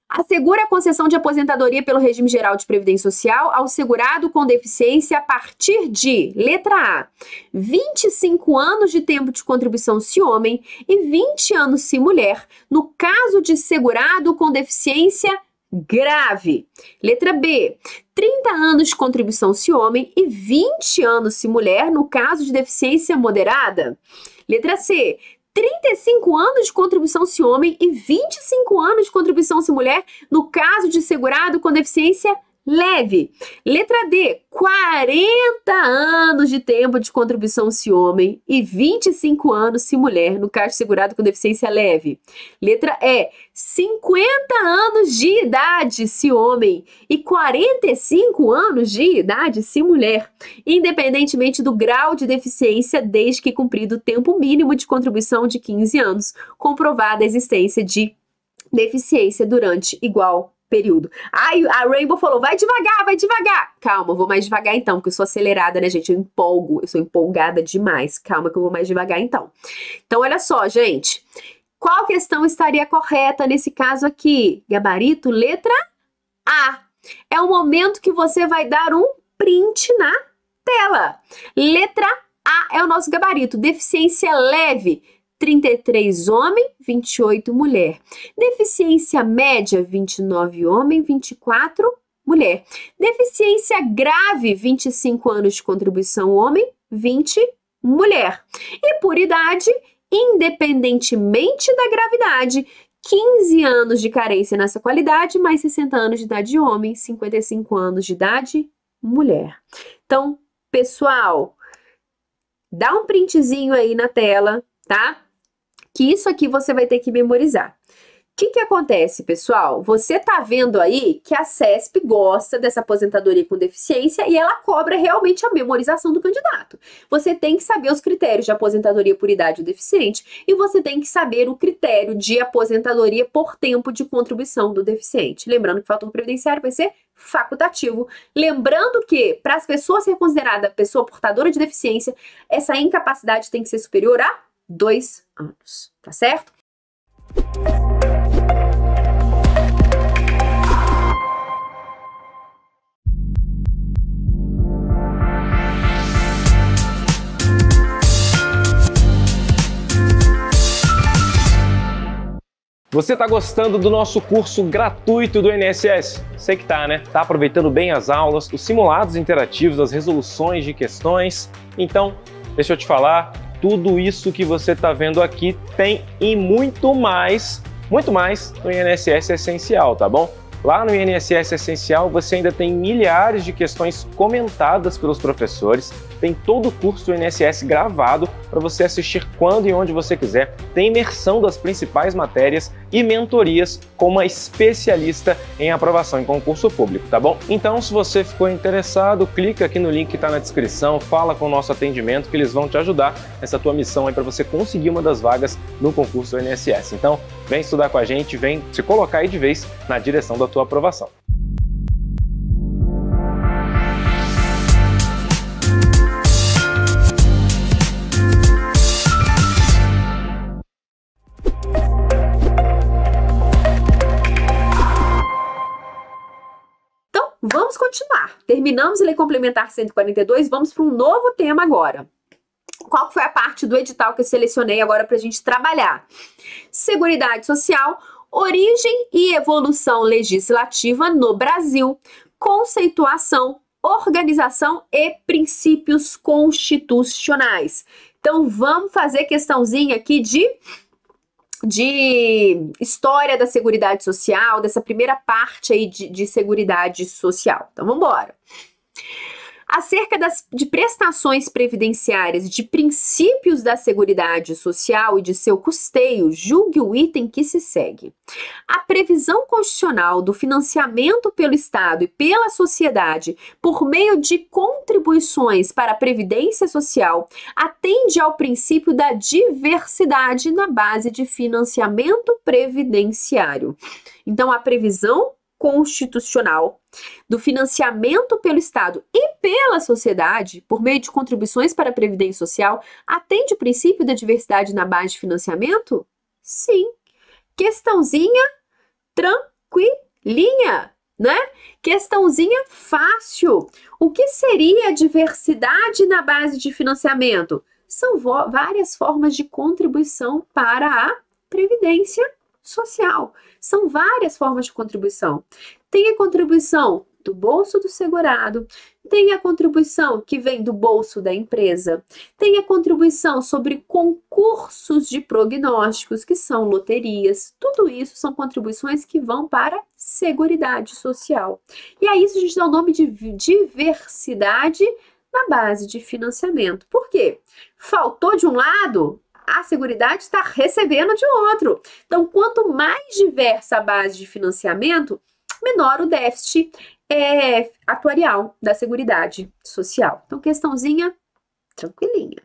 assegura a concessão de aposentadoria pelo regime geral de previdência social ao segurado com deficiência a partir de, letra A, 25 anos de tempo de contribuição se homem e 20 anos se mulher, no caso de segurado com deficiência grave. Letra B, 30 anos de contribuição se homem e 20 anos se mulher, no caso de deficiência moderada. Letra C, 35 anos de contribuição se homem e 25 anos de contribuição se mulher, no caso de segurado com deficiência leve. Letra D, 40 anos de tempo de contribuição se homem e 25 anos se mulher, no caso de segurado com deficiência leve. Letra E, 50 anos de idade se homem e 45 anos de idade se mulher, independentemente do grau de deficiência, desde que cumprido o tempo mínimo de contribuição de 15 anos, comprovada a existência de deficiência durante igual período. Ai, a Rainbow falou, vai devagar, vai devagar. Calma, eu vou mais devagar então, porque eu sou acelerada, né, gente? Eu sou empolgada demais. Calma que eu vou mais devagar então. Então, olha só, gente. Qual questão estaria correta nesse caso aqui? Gabarito, letra A. É o momento que você vai dar um print na tela. Letra A é o nosso gabarito. Deficiência leve, 33 homem, 28 mulher. Deficiência média, 29 homem, 24 mulher. Deficiência grave, 25 anos de contribuição homem, 20 mulher. E por idade, independentemente da gravidade, 15 anos de carência nessa qualidade, mais 60 anos de idade homem, 55 anos de idade mulher. Então, pessoal, dá um printzinho aí na tela, tá? Que isso aqui você vai ter que memorizar. O que acontece, pessoal? Você tá vendo aí que a CESP gosta dessa aposentadoria com deficiência e ela cobra realmente a memorização do candidato. Você tem que saber os critérios de aposentadoria por idade do deficiente e você tem que saber o critério de aposentadoria por tempo de contribuição do deficiente. Lembrando que o fator previdenciário vai ser facultativo. Lembrando que, para as pessoas ser considerada pessoa portadora de deficiência, essa incapacidade tem que ser superior a 2 anos, tá certo? Você tá gostando do nosso curso gratuito do INSS? Sei que tá, né? Tá aproveitando bem as aulas, os simulados interativos, as resoluções de questões. Então, deixa eu te falar, tudo isso que você tá vendo aqui tem e muito mais no INSS Essencial, tá bom? Lá no INSS Essencial você ainda tem milhares de questões comentadas pelos professores, tem todo o curso do INSS gravado para você assistir quando e onde você quiser, tem imersão das principais matérias e mentorias com uma especialista em aprovação em concurso público, tá bom? Então, se você ficou interessado, clica aqui no link que está na descrição, fala com o nosso atendimento que eles vão te ajudar nessa tua missão aí para você conseguir uma das vagas no concurso do INSS. Então, vem estudar com a gente, vem se colocar aí de vez na direção da tua aprovação. Então, vamos continuar. Terminamos a Lei Complementar 142, vamos para um novo tema agora. Qual foi a parte do edital que eu selecionei agora para a gente trabalhar? Seguridade Social, origem e evolução legislativa no Brasil, conceituação, organização e princípios constitucionais. Então, vamos fazer questãozinha aqui de história da Seguridade Social, dessa primeira parte aí de Seguridade Social. Então, vamos embora. Acerca de prestações previdenciárias e de princípios da Seguridade Social e de seu custeio, julgue o item que se segue. A previsão constitucional do financiamento pelo Estado e pela sociedade por meio de contribuições para a Previdência Social atende ao princípio da diversidade na base de financiamento previdenciário. Então, a previsão constitucional do financiamento pelo Estado e pela sociedade, por meio de contribuições para a Previdência Social, atende o princípio da diversidade na base de financiamento? Sim. Questãozinha tranquilinha, né? Questãozinha fácil. O que seria a diversidade na base de financiamento? São várias formas de contribuição para a Previdência Social. São várias formas de contribuição. Tem a contribuição do bolso do segurado, tem a contribuição que vem do bolso da empresa, tem a contribuição sobre concursos de prognósticos, que são loterias. Tudo isso são contribuições que vão para a Seguridade Social. E a isso a gente dá o nome de diversidade na base de financiamento. Por quê? Faltou de um lado, a Seguridade está recebendo de outro. Então, quanto mais diversa a base de financiamento, menor o déficit atuarial da Seguridade Social. Então, questãozinha tranquilinha.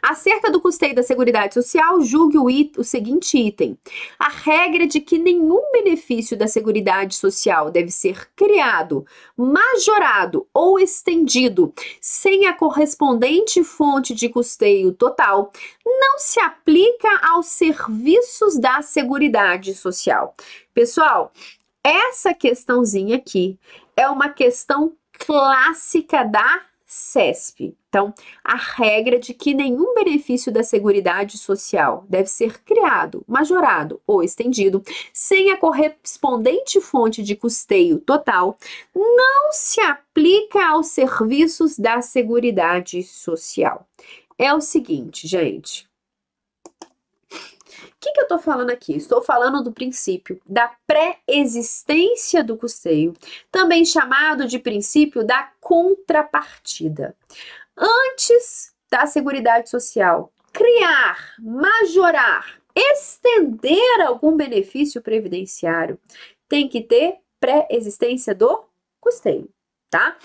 Acerca do custeio da Seguridade Social, julgue o seguinte item. A regra de que nenhum benefício da Seguridade Social deve ser criado, majorado ou estendido sem a correspondente fonte de custeio total não se aplica aos serviços da Seguridade Social. Pessoal, essa questãozinha aqui é uma questão clássica da CESP. Então, a regra de que nenhum benefício da Seguridade Social deve ser criado, majorado ou estendido sem a correspondente fonte de custeio total não se aplica aos serviços da Seguridade Social. É o seguinte, gente. O que eu estou falando aqui? Estou falando do princípio da pré-existência do custeio, também chamado de princípio da contrapartida. Antes da Seguridade Social criar, majorar, estender algum benefício previdenciário, tem que ter pré-existência do custeio, tá?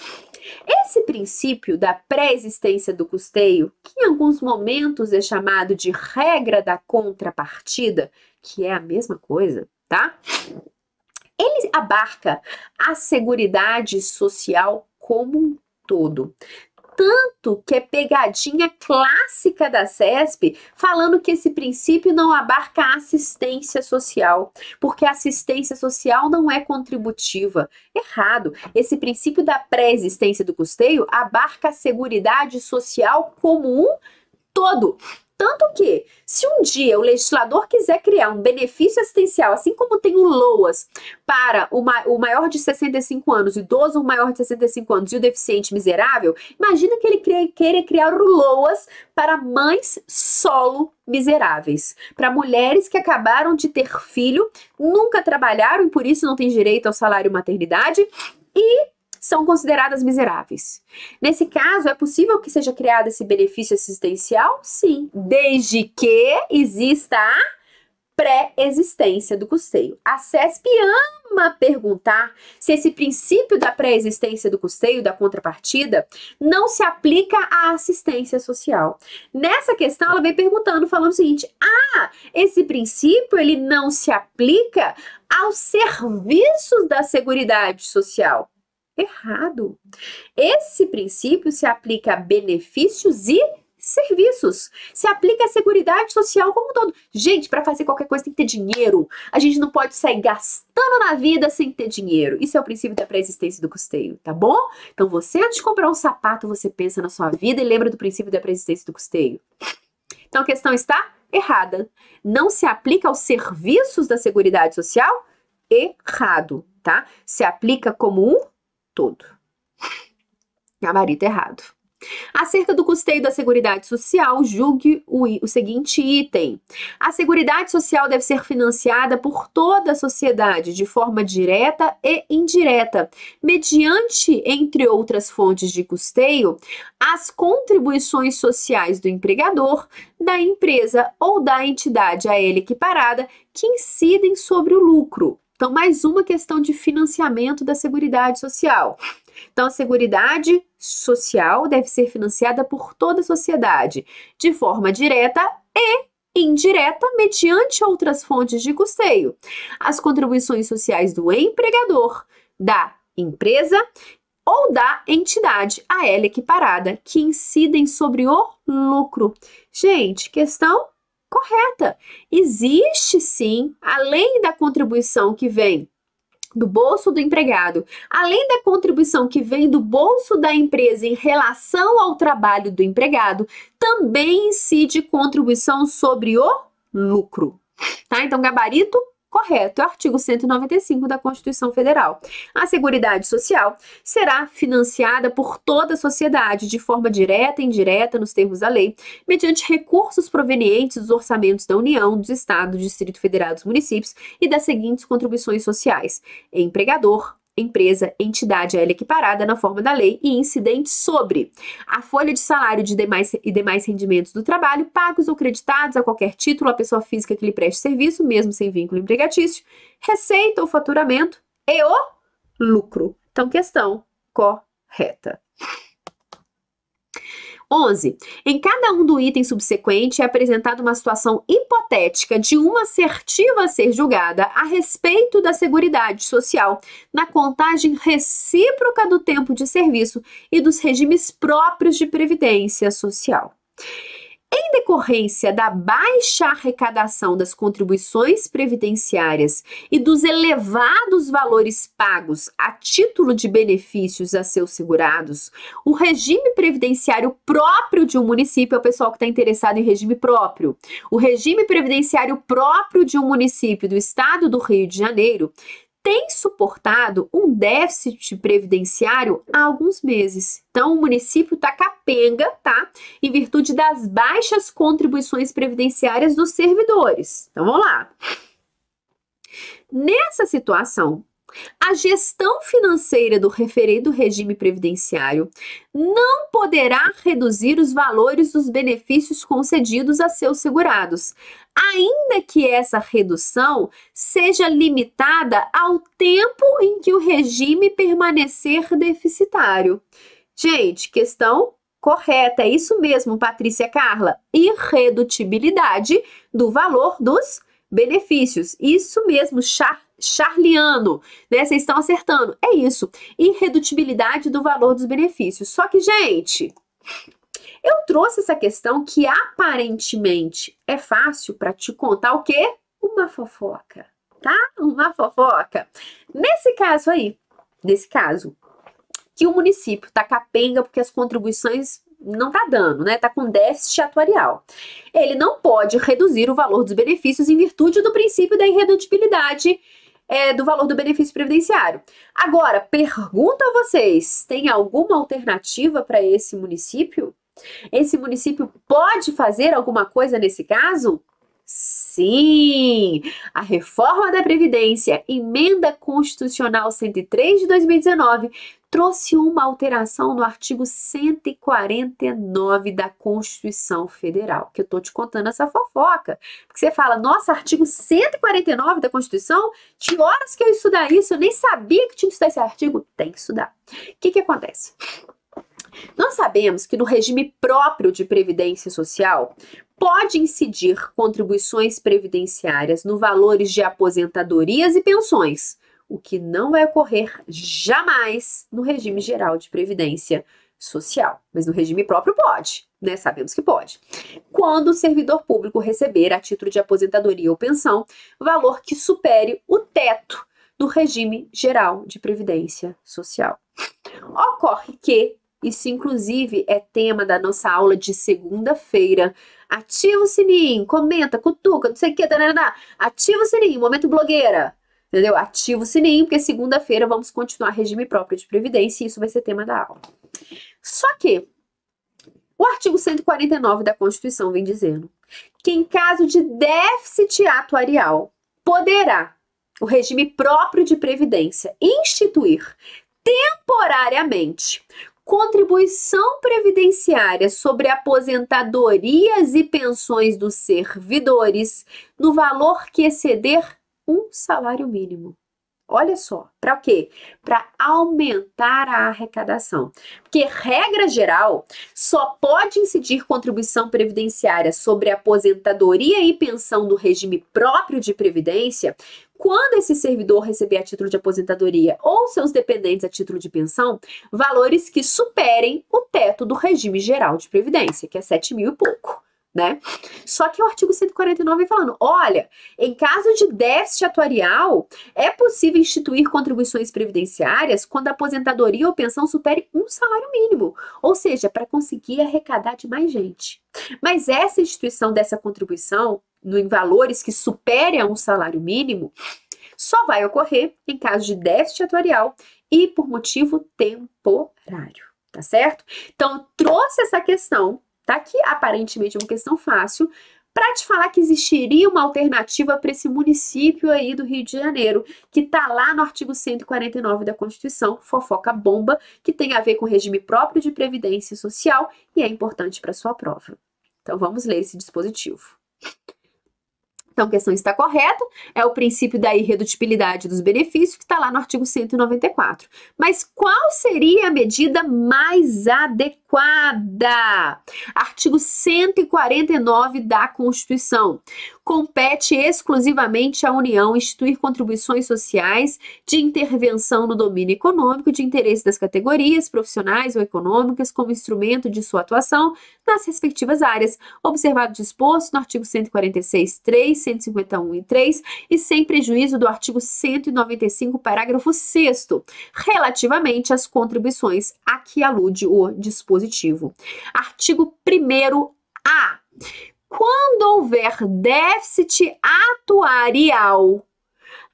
Esse princípio da pré-existência do custeio, que em alguns momentos é chamado de regra da contrapartida, que é a mesma coisa, tá? Ele abarca a Seguridade Social como um todo. Tanto que é pegadinha clássica da CESP falando que esse princípio não abarca a assistência social, porque a assistência social não é contributiva. Errado. Esse princípio da pré-existência do custeio abarca a Seguridade Social como um todo. Tanto que, se um dia o legislador quiser criar um benefício assistencial, assim como tem o LOAS para o maior de 65 anos, o idoso maior de 65 anos e o deficiente miserável, imagina que ele queira criar o LOAS para mães solo miseráveis, para mulheres que acabaram de ter filho, nunca trabalharam e por isso não têm direito ao salário maternidade e são consideradas miseráveis. Nesse caso, é possível que seja criado esse benefício assistencial? Sim, desde que exista a pré-existência do custeio. A CESP ama perguntar se esse princípio da pré-existência do custeio, da contrapartida, não se aplica à assistência social. Nessa questão, ela vem perguntando, falando o seguinte, esse princípio ele não se aplica aos serviços da Seguridade Social. Errado. Esse princípio se aplica a benefícios e serviços. Se aplica à Seguridade Social como um todo. Gente, para fazer qualquer coisa tem que ter dinheiro. A gente não pode sair gastando na vida sem ter dinheiro. Isso é o princípio da pré-existência do custeio, tá bom? Então você, antes de comprar um sapato, você pensa na sua vida e lembra do princípio da pré-existência do custeio. Então a questão está errada. Não se aplica aos serviços da Seguridade Social? Errado, tá? Se aplica como um todo. Gabarito errado. Acerca do custeio da Seguridade Social, julgue o seguinte item. A Seguridade Social deve ser financiada por toda a sociedade, de forma direta e indireta, mediante, entre outras fontes de custeio, as contribuições sociais do empregador, da empresa ou da entidade a ele equiparada que incidem sobre o lucro. Então, mais uma questão de financiamento da Seguridade Social. Então, a Seguridade Social deve ser financiada por toda a sociedade, de forma direta e indireta, mediante outras fontes de custeio. As contribuições sociais do empregador, da empresa ou da entidade a ela equiparada, que incidem sobre o lucro. Gente, questão correta. Existe sim, além da contribuição que vem do bolso do empregado, além da contribuição que vem do bolso da empresa em relação ao trabalho do empregado, também incide contribuição sobre o lucro. Tá? Então, gabarito correto, é o artigo 195 da Constituição Federal. A Seguridade Social será financiada por toda a sociedade, de forma direta e indireta, nos termos da lei, mediante recursos provenientes dos orçamentos da União, dos Estados, do Distrito Federal, dos municípios e das seguintes contribuições sociais: empregador, empresa, entidade a ela equiparada na forma da lei e incidentes sobre a folha de salário e demais rendimentos do trabalho, pagos ou creditados a qualquer título à pessoa física que lhe preste serviço, mesmo sem vínculo empregatício, receita ou faturamento e o lucro. Então, questão correta. 11. Em cada um do item subsequente é apresentada uma situação hipotética de uma assertiva a ser julgada a respeito da Seguridade Social na contagem recíproca do tempo de serviço e dos regimes próprios de previdência social. Em decorrência da baixa arrecadação das contribuições previdenciárias e dos elevados valores pagos a título de benefícios a seus segurados, o regime previdenciário próprio de um município, é o pessoal que está interessado em regime próprio, o regime previdenciário próprio de um município do estado do Rio de Janeiro tem suportado um déficit previdenciário há alguns meses. Então, o município está capenga, tá? Em virtude das baixas contribuições previdenciárias dos servidores. Então, vamos lá. Nessa situação, a gestão financeira do referido regime previdenciário não poderá reduzir os valores dos benefícios concedidos a seus segurados, ainda que essa redução seja limitada ao tempo em que o regime permanecer deficitário. Gente, questão correta, é isso mesmo, Patrícia Carla. Irredutibilidade do valor dos benefícios. Isso mesmo, Charliano, né? Vocês estão acertando. É isso. Irredutibilidade do valor dos benefícios. Só que, gente, eu trouxe essa questão que aparentemente é fácil para te contar o quê? Uma fofoca, tá? Uma fofoca. Nesse caso aí, que o município tá capenga porque as contribuições não tá dando, né? Tá com déficit atuarial. Ele não pode reduzir o valor dos benefícios em virtude do princípio da irredutibilidade do valor do benefício previdenciário. Agora, pergunto a vocês, tem alguma alternativa para esse município? Esse município pode fazer alguma coisa nesse caso? Sim! A reforma da Previdência, emenda constitucional 103 de 2019, trouxe uma alteração no artigo 149 da Constituição Federal, que eu tô te contando essa fofoca. Porque você fala, nossa, artigo 149 da Constituição? Que horas que eu estudar isso? Eu nem sabia que tinha que estudar esse artigo. Tem que estudar. O que acontece? Nós sabemos que no regime próprio de previdência social, pode incidir contribuições previdenciárias no valores de aposentadorias e pensões, o que não vai ocorrer jamais no regime geral de previdência social. Mas no regime próprio pode, né? Sabemos que pode. Quando o servidor público receber, a título de aposentadoria ou pensão, valor que supere o teto do regime geral de previdência social. Ocorre que isso, inclusive, é tema da nossa aula de segunda-feira. Ativa o sininho, comenta, cutuca, não sei o que, ativa o sininho, momento blogueira, entendeu? Ativa o sininho, porque segunda-feira vamos continuar regime próprio de previdência e isso vai ser tema da aula. Só que o artigo 149 da Constituição vem dizendo que em caso de déficit atuarial, poderá o regime próprio de previdência instituir temporariamente contribuição previdenciária sobre aposentadorias e pensões dos servidores no valor que exceder um salário mínimo. Olha só, para o quê? Para aumentar a arrecadação. Porque, regra geral, só pode incidir contribuição previdenciária sobre aposentadoria e pensão do regime próprio de previdência quando esse servidor receber a título de aposentadoria ou seus dependentes a título de pensão, valores que superem o teto do regime geral de previdência, que é 7 mil e pouco, né? Só que o artigo 149 vem falando, olha, em caso de déficit atuarial, é possível instituir contribuições previdenciárias quando a aposentadoria ou pensão supere um salário mínimo, ou seja, para conseguir arrecadar de mais gente. Mas essa instituição dessa contribuição em valores que superem a um salário mínimo, só vai ocorrer em caso de déficit atuarial e por motivo temporário, tá certo? Então, trouxe essa questão, tá? Que aparentemente é uma questão fácil, para te falar que existiria uma alternativa para esse município aí do Rio de Janeiro, que tá lá no artigo 149 da Constituição, fofoca bomba, que tem a ver com o regime próprio de previdência social e é importante para sua prova. Então, vamos ler esse dispositivo. Então, a questão está correta, é o princípio da irredutibilidade dos benefícios que está lá no artigo 194. Mas qual seria a medida mais adequada? Artigo 149 da Constituição. compete exclusivamente à União instituir contribuições sociais de intervenção no domínio econômico de interesse das categorias profissionais ou econômicas como instrumento de sua atuação nas respectivas áreas, observado o disposto no artigo 146.3, 151.3 e sem prejuízo do artigo 195, parágrafo 6º, relativamente às contribuições a que alude o dispositivo. Artigo 1º-A. Quando houver déficit atuarial,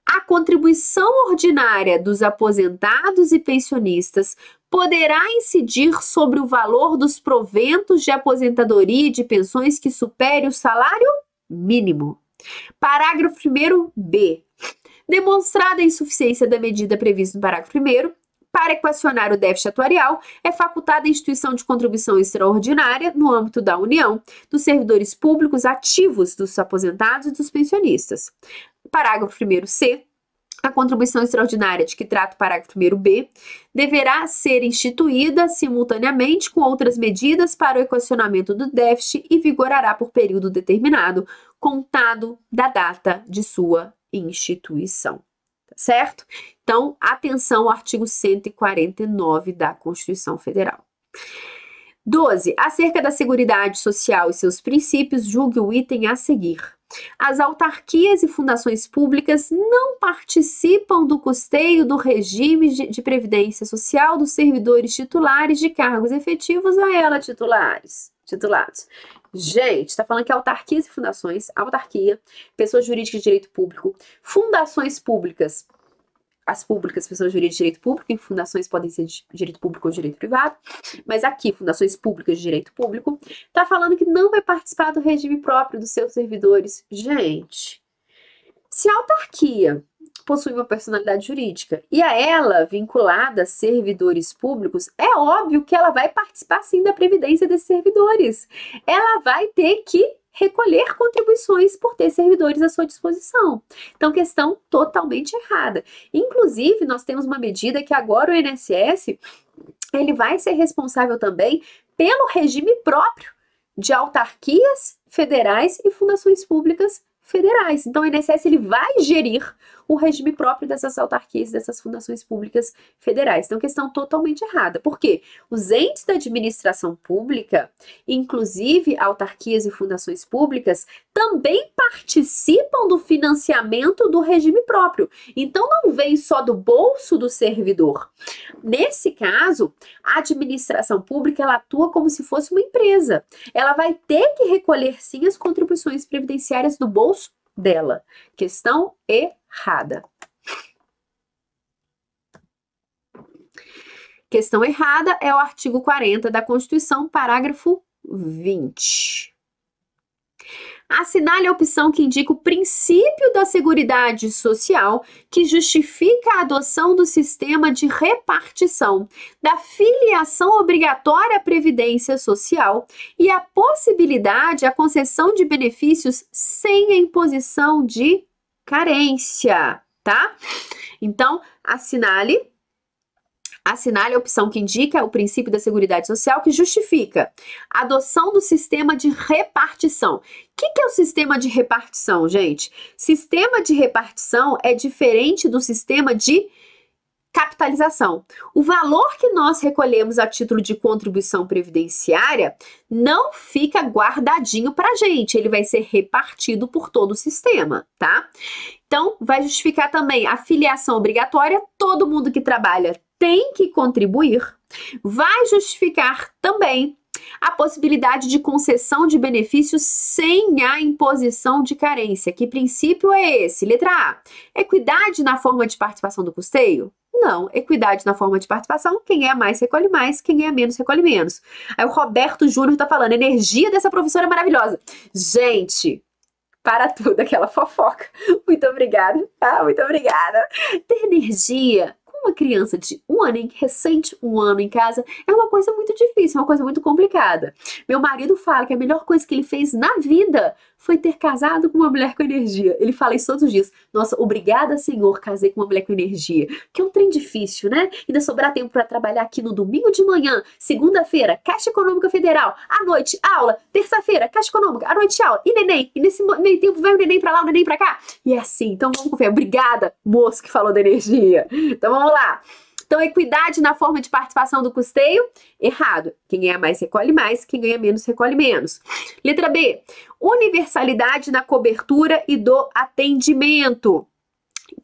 a contribuição ordinária dos aposentados e pensionistas poderá incidir sobre o valor dos proventos de aposentadoria e de pensões que supere o salário mínimo. Parágrafo 1º-B. Demonstrada a insuficiência da medida prevista no parágrafo 1º, para equacionar o déficit atuarial, é facultada a instituição de contribuição extraordinária no âmbito da União, dos servidores públicos ativos, dos aposentados e dos pensionistas. Parágrafo 1º-C. A contribuição extraordinária de que trata o parágrafo 1º-B deverá ser instituída simultaneamente com outras medidas para o equacionamento do déficit e vigorará por período determinado, contado da data de sua instituição. Certo? Então, atenção ao artigo 149 da Constituição Federal. 12. Acerca da Seguridade Social e seus princípios, julgue o item a seguir. As autarquias e fundações públicas não participam do custeio do regime de previdência social dos servidores titulares de cargos efetivos a ela titulados. Gente, está falando que autarquias e fundações, autarquia, pessoas jurídicas de direito público, fundações públicas, as públicas, pessoas jurídicas de direito público, e fundações podem ser de direito público ou de direito privado, mas aqui, fundações públicas de direito público, está falando que não vai participar do regime próprio dos seus servidores. Gente, se a autarquia possui uma personalidade jurídica e a ela vinculada a servidores públicos, é óbvio que ela vai participar sim da previdência desses servidores. Ela vai ter que recolher contribuições por ter servidores à sua disposição. Então, questão totalmente errada. Inclusive, nós temos uma medida que agora o INSS ele vai ser responsável também pelo regime próprio de autarquias federais e fundações públicas federais. Então, o INSS ele vai gerir o regime próprio dessas autarquias, dessas fundações públicas federais. Então, questão totalmente errada. Por quê? Os entes da administração pública, inclusive autarquias e fundações públicas, também participam do financiamento do regime próprio. Então, não vem só do bolso do servidor. Nesse caso, a administração pública ela atua como se fosse uma empresa. Ela vai ter que recolher, sim, as contribuições previdenciárias do bolso dela. Questão errada. Questão errada é o artigo 40 da Constituição, parágrafo 20. Assinale a opção que indica o princípio da Seguridade Social, que justifica a adoção do sistema de repartição, da filiação obrigatória à Previdência Social e a possibilidade a concessão de benefícios sem a imposição de carência, tá? Então, assinale a opção que indica o princípio da Seguridade Social, que justifica a adoção do sistema de repartição. O que é o sistema de repartição, gente? Sistema de repartição é diferente do sistema de capitalização. O valor que nós recolhemos a título de contribuição previdenciária não fica guardadinho para a gente, ele vai ser repartido por todo o sistema, tá? Então, vai justificar também a filiação obrigatória, todo mundo que trabalha tem que contribuir. Vai justificar também a possibilidade de concessão de benefícios sem a imposição de carência. Que princípio é esse? Letra A. Equidade na forma de participação do custeio? Não. Equidade na forma de participação, quem é mais recolhe mais, quem é menos recolhe menos. Aí o Roberto Júnior tá falando, energia dessa professora é maravilhosa. Gente, para tudo, aquela fofoca. Muito obrigada, tá? Muito obrigada. Ter energia com uma criança de recente um ano em casa, é uma coisa muito difícil, uma coisa muito complicada. Meu marido fala que a melhor coisa que ele fez na vida foi ter casado com uma mulher com energia. Ele fala isso todos os dias. Nossa, obrigada, Senhor, casei com uma mulher com energia. Que é um trem difícil, né? Ainda sobrar tempo para trabalhar aqui no domingo de manhã, segunda-feira, Caixa Econômica Federal, à noite, aula, terça-feira, Caixa Econômica, à noite, aula, e neném. E nesse meio tempo vai o neném pra lá, o neném pra cá. E é assim, então vamos confiar. Obrigada, moço que falou da energia. Então vamos lá. Então, equidade na forma de participação do custeio, errado. Quem ganha mais recolhe mais, quem ganha menos recolhe menos. Letra B, universalidade na cobertura e do atendimento,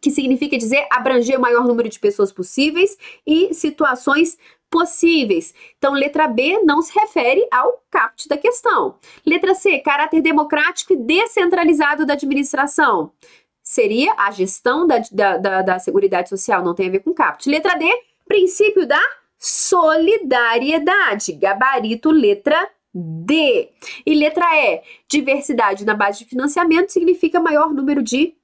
que significa dizer abranger o maior número de pessoas possíveis e situações possíveis. Então, letra B não se refere ao caput da questão. Letra C, caráter democrático e descentralizado da administração. Seria a gestão da Seguridade Social, não tem a ver com caput. Letra D, princípio da solidariedade, gabarito letra D. E letra E, diversidade na base de financiamento significa maior número de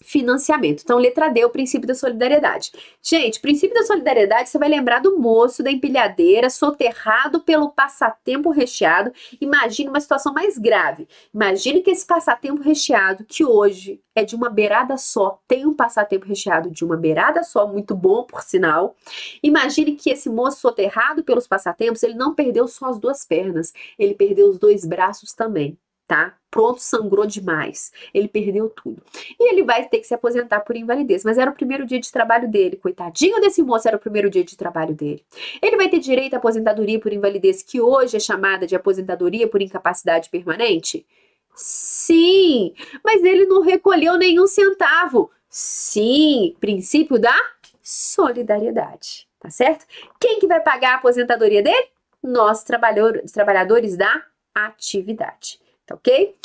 financiamento. Então, letra D, o princípio da solidariedade. Gente, princípio da solidariedade, você vai lembrar do moço da empilhadeira, soterrado pelo passatempo recheado. Imagine uma situação mais grave. Imagine que esse passatempo recheado, que hoje é de uma beirada só, tem um passatempo recheado de uma beirada só, muito bom, por sinal. Imagine que esse moço soterrado pelos passatempos, ele não perdeu só as duas pernas, ele perdeu os dois braços também. Tá? Pronto, sangrou demais. Ele perdeu tudo. E ele vai ter que se aposentar por invalidez. Mas era o primeiro dia de trabalho dele. Coitadinho desse moço, era o primeiro dia de trabalho dele. Ele vai ter direito à aposentadoria por invalidez, que hoje é chamada de aposentadoria por incapacidade permanente? Sim, mas ele não recolheu nenhum centavo. Sim, princípio da solidariedade. Tá certo? Quem que vai pagar a aposentadoria dele? Nós, trabalhadores da atividade. Ok?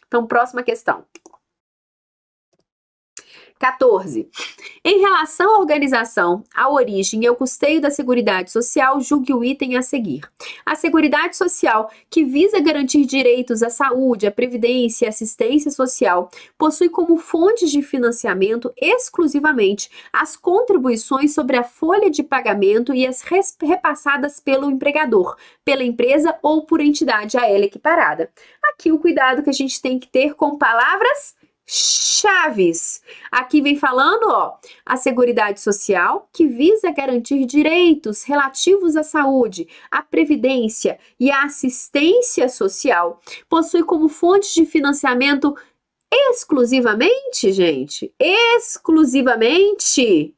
Então, próxima questão. 14. Em relação à organização, à origem e ao custeio da Seguridade Social, julgue o item a seguir. A Seguridade Social, que visa garantir direitos à saúde, à previdência e assistência social, possui como fontes de financiamento exclusivamente as contribuições sobre a folha de pagamento e as repassadas pelo empregador, pela empresa ou por entidade a ela equiparada. Aqui o cuidado que a gente tem que ter com palavras chaves. Aqui vem falando, ó, a Seguridade Social, que visa garantir direitos relativos à saúde, à previdência e à assistência social, possui como fonte de financiamento exclusivamente, gente, exclusivamente.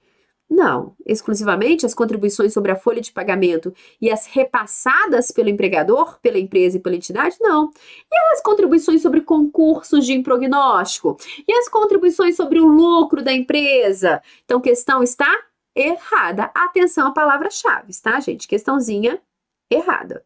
Não, exclusivamente as contribuições sobre a folha de pagamento e as repassadas pelo empregador, pela empresa e pela entidade, não. E as contribuições sobre concursos de prognóstico? E as contribuições sobre o lucro da empresa? Então, questão está errada. Atenção a palavras-chave, tá, gente? Questãozinha errada.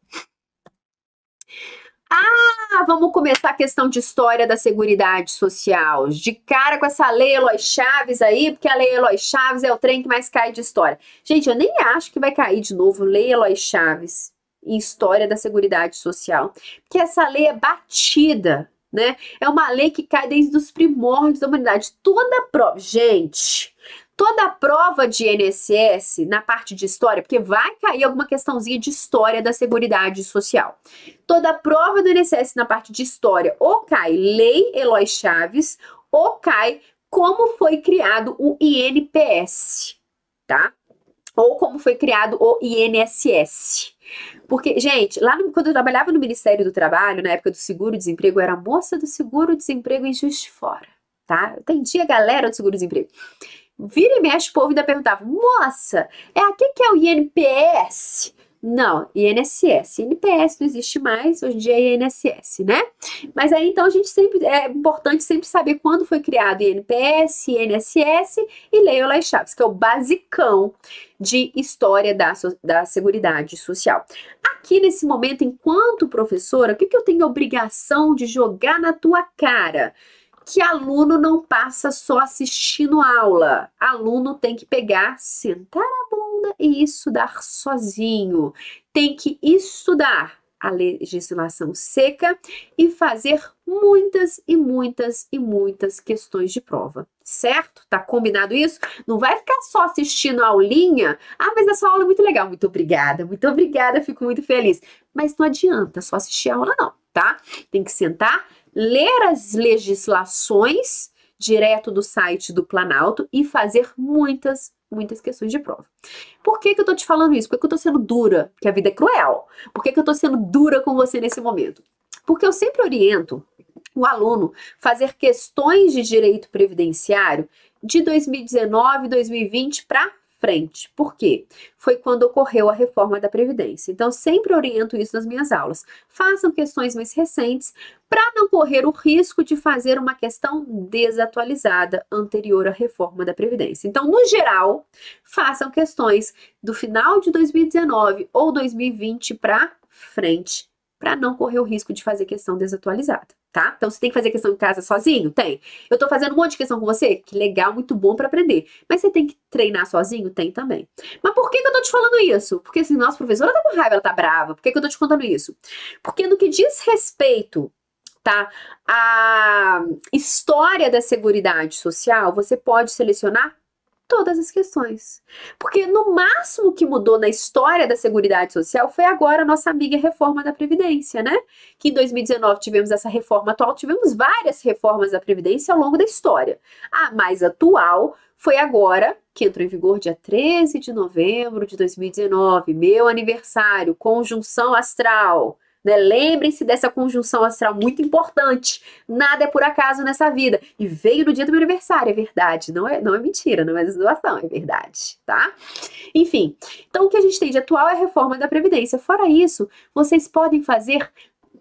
Ah, vamos começar a questão de história da Seguridade Social. De cara com essa Lei Eloy Chaves aí, porque a Lei Eloy Chaves é o trem que mais cai de história. Gente, eu nem acho que vai cair de novo Lei Eloy Chaves em história da Seguridade Social, porque essa lei é batida, né? É uma lei que cai desde os primórdios da humanidade. Toda prova, gente, toda prova de INSS na parte de história, porque vai cair alguma questãozinha de história da Seguridade Social. Toda prova do INSS na parte de história, ou cai Lei Eloy Chaves, ou cai como foi criado o INPS, tá? Ou como foi criado o INSS. Porque, gente, quando eu trabalhava no Ministério do Trabalho, na época do seguro-desemprego, eu era moça do seguro-desemprego em Juiz de Fora, tá? Eu atendia a galera do seguro-desemprego. Vira e mexe, o povo ainda perguntava, moça, aqui que é o INPS? Não, INSS. INPS não existe mais, hoje em dia é INSS, né? Mas aí, então, é importante sempre saber quando foi criado INPS, INSS e Lei Eloy Chaves, que é o basicão de história da Seguridade Social. Aqui, nesse momento, enquanto professora, o que eu tenho a obrigação de jogar na tua cara? Que aluno não passa só assistindo aula. Aluno tem que pegar, sentar a bunda e estudar sozinho. Tem que estudar, a legislação seca e fazer muitas e muitas e muitas questões de prova, certo? Tá combinado isso? Não vai ficar só assistindo a aulinha. Ah, mas essa aula é muito legal. Muito obrigada, fico muito feliz. Mas não adianta só assistir a aula não, tá? Tem que sentar, ler as legislações direto do site do Planalto e fazer muitas questões de prova. Por que eu tô te falando isso? Por que eu tô sendo dura? Porque a vida é cruel. Por que eu tô sendo dura com você nesse momento? Porque eu sempre oriento o aluno fazer questões de direito previdenciário de 2019, 2020 para frente. Por quê? Foi quando ocorreu a reforma da Previdência. Então, sempre oriento isso nas minhas aulas. Façam questões mais recentes para não correr o risco de fazer uma questão desatualizada anterior à reforma da Previdência. Então, no geral, façam questões do final de 2019 ou 2020 para frente, para não correr o risco de fazer questão desatualizada, tá? Então, você tem que fazer questão em casa sozinho? Tem. Eu tô fazendo um monte de questão com você? Que legal, muito bom para aprender. Mas você tem que treinar sozinho? Tem também. Mas por que eu tô te falando isso? Porque assim, nossa professora tá com raiva, ela tá brava. Por que eu tô te contando isso? Porque no que diz respeito, tá, à história da Seguridade Social, você pode selecionar todas as questões. Porque no máximo que mudou na história da Seguridade Social foi agora a nossa amiga reforma da Previdência, né? Que em 2019 tivemos essa reforma atual, tivemos várias reformas da Previdência ao longo da história. A mais atual foi agora, que entrou em vigor dia 13 de novembro de 2019, meu aniversário, conjunção astral. Né? Lembrem-se dessa conjunção astral muito importante. Nada é por acaso nessa vida. E veio no dia do meu aniversário, é verdade. Não é mentira, não é zoação, é verdade, tá? Enfim, então o que a gente tem de atual é a reforma da Previdência. Fora isso, vocês podem fazer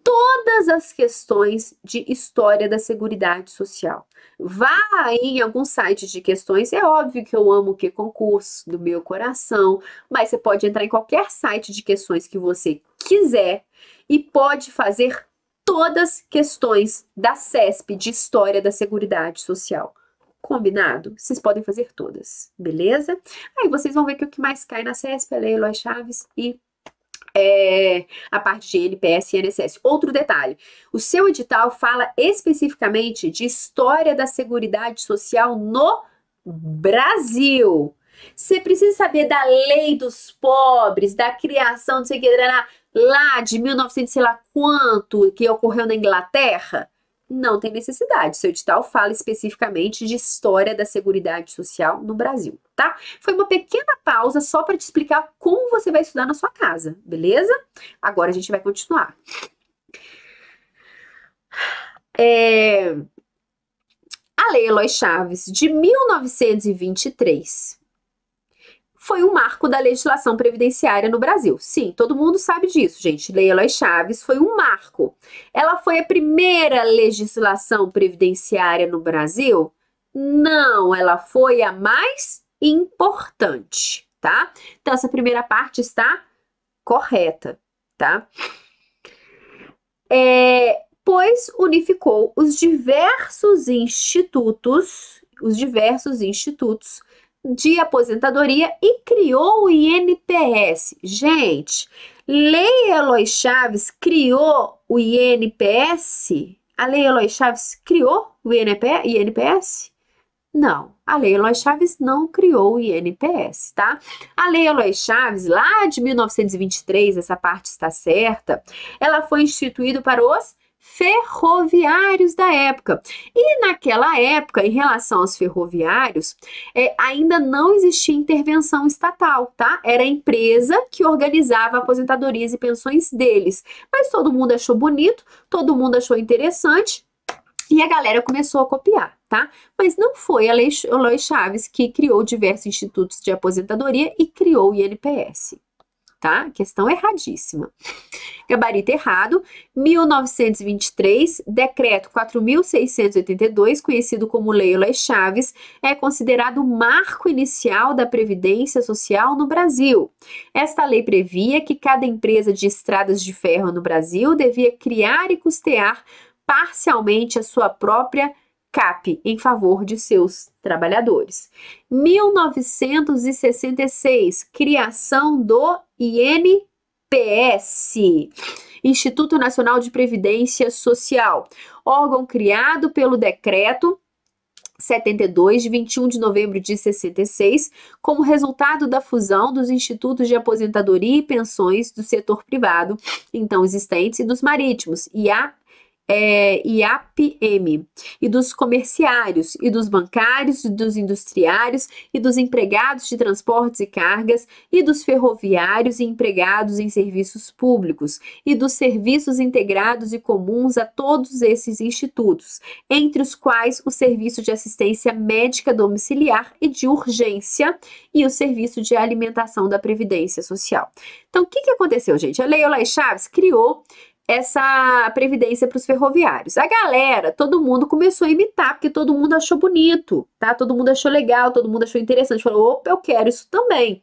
todas as questões de história da Seguridade Social. Vá aí em algum site de questões, é óbvio que eu amo o que concurso do meu coração, mas você pode entrar em qualquer site de questões que você quiser e pode fazer todas questões da CESP de História da Seguridade Social. Combinado? Vocês podem fazer todas, beleza? Aí vocês vão ver que o que mais cai na CESP é Lei Eloy Chaves e a parte de NPS e INSS. Outro detalhe, o seu edital fala especificamente de História da Seguridade Social no Brasil. Você precisa saber da lei dos pobres, da criação, não sei o que, lá de 1900, sei lá quanto, que ocorreu na Inglaterra? Não tem necessidade. Seu edital fala especificamente de História da Seguridade Social no Brasil, tá? Foi uma pequena pausa só para te explicar como você vai estudar na sua casa, beleza? Agora a gente vai continuar. A Lei Eloy Chaves de 1923 foi um marco da legislação previdenciária no Brasil. Sim, todo mundo sabe disso, gente. Lei Eloy Chaves foi um marco. Ela foi a primeira legislação previdenciária no Brasil? Não, ela foi a mais importante, tá? Então, essa primeira parte está correta, tá? Pois unificou os diversos institutos de aposentadoria e criou o INPS. Gente, Lei Eloy Chaves criou o INPS? A Lei Eloy Chaves criou o INPS? Não, a Lei Eloy Chaves não criou o INPS, tá? A Lei Eloy Chaves, lá de 1923, essa parte está certa, ela foi instituída para os ferroviários da época. E naquela época, em relação aos ferroviários, ainda não existia intervenção estatal, tá? Era a empresa que organizava aposentadorias e pensões deles. Mas todo mundo achou bonito, todo mundo achou interessante e a galera começou a copiar, tá? Mas não foi a Lei Eloy Chaves que criou diversos institutos de aposentadoria e criou o INPS. Tá? Questão erradíssima. Gabarito errado. 1923, decreto 4.682, conhecido como Lei Eloy Chaves, é considerado o marco inicial da Previdência Social no Brasil. Esta lei previa que cada empresa de estradas de ferro no Brasil devia criar e custear parcialmente a sua própria CAP em favor de seus trabalhadores. 1966, criação do INPS. Instituto Nacional de Previdência Social, órgão criado pelo Decreto 72, de 21 de novembro de 66, como resultado da fusão dos institutos de aposentadoria e pensões do setor privado, então existentes, e dos marítimos, IAPM, e dos comerciários, e dos bancários, e dos industriários, e dos empregados de transportes e cargas, e dos ferroviários e empregados em serviços públicos, e dos serviços integrados e comuns a todos esses institutos, entre os quais o Serviço de Assistência Médica Domiciliar e de Urgência e o Serviço de Alimentação da Previdência Social. Então, o que aconteceu, gente? A Lei Olay Chaves criou essa previdência para os ferroviários. A galera, todo mundo começou a imitar, porque todo mundo achou bonito, tá? Todo mundo achou legal, todo mundo achou interessante, falou, opa, eu quero isso também.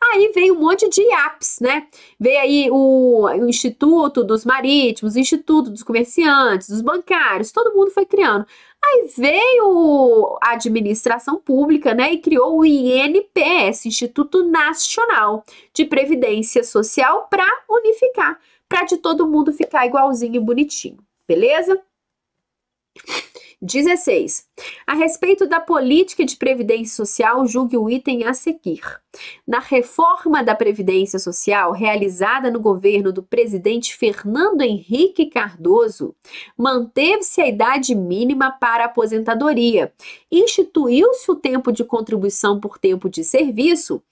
Aí veio um monte de IAPs, né? Veio aí o Instituto dos Marítimos, o Instituto dos Comerciantes, dos Bancários, todo mundo foi criando. Aí veio a administração pública, né, e criou o INPS, Instituto Nacional de Previdência Social, para unificar, para de todo mundo ficar igualzinho e bonitinho, beleza? 16. A respeito da política de previdência social, julgue o item a seguir. Na reforma da Previdência Social, realizada no governo do presidente Fernando Henrique Cardoso, manteve-se a idade mínima para a aposentadoria, instituiu-se o tempo de contribuição por tempo de serviço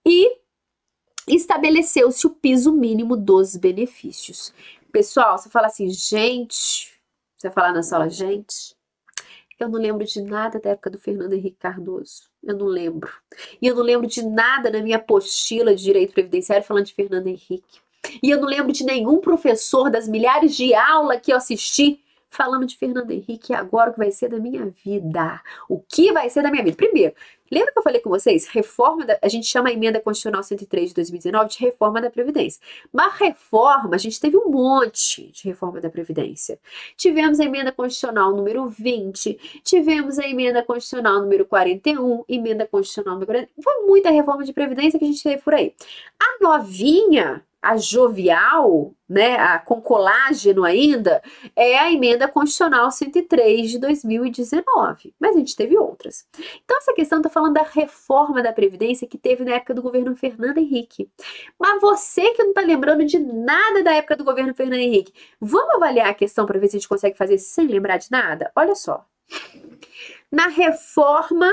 e estabeleceu-se o piso mínimo dos benefícios. Pessoal, você fala assim, gente, você fala na sala, gente, eu não lembro de nada da época do Fernando Henrique Cardoso. Eu não lembro. E eu não lembro de nada na minha apostila de Direito Previdenciário falando de Fernando Henrique. E eu não lembro de nenhum professor das milhares de aulas que eu assisti falando de Fernando Henrique. E agora o que vai ser da minha vida? O que vai ser da minha vida? Primeiro, lembra que eu falei com vocês? A gente chama a Emenda Constitucional 103 de 2019 de reforma da Previdência. Mas reforma, a gente teve um monte de reforma da Previdência. Tivemos a Emenda Constitucional número 20, tivemos a Emenda Constitucional número 41, Emenda Constitucional número 40. Foi muita reforma de Previdência que a gente teve por aí. A novinha, a jovial, né, com colágeno ainda, é a Emenda Constitucional 103 de 2019. Mas a gente teve outras. Então essa questão está falando da reforma da Previdência que teve na época do governo Fernando Henrique. Mas você que não está lembrando de nada da época do governo Fernando Henrique, vamos avaliar a questão para ver se a gente consegue fazer sem lembrar de nada? Olha só. Na reforma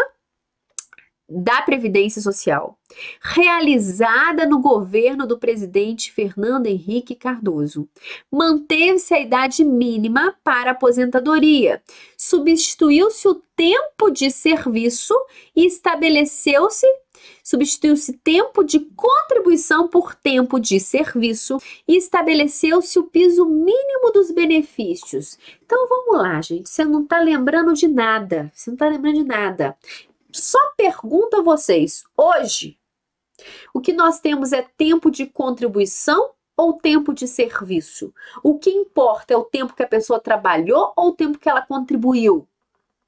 da Previdência Social, realizada no governo do presidente Fernando Henrique Cardoso, manteve-se a idade mínima para aposentadoria, substituiu-se o tempo de serviço e substituiu-se tempo de contribuição por tempo de serviço e estabeleceu-se o piso mínimo dos benefícios. Então vamos lá, gente, você não está lembrando de nada, Só pergunto a vocês, hoje, o que nós temos é tempo de contribuição ou tempo de serviço? O que importa é o tempo que a pessoa trabalhou ou o tempo que ela contribuiu?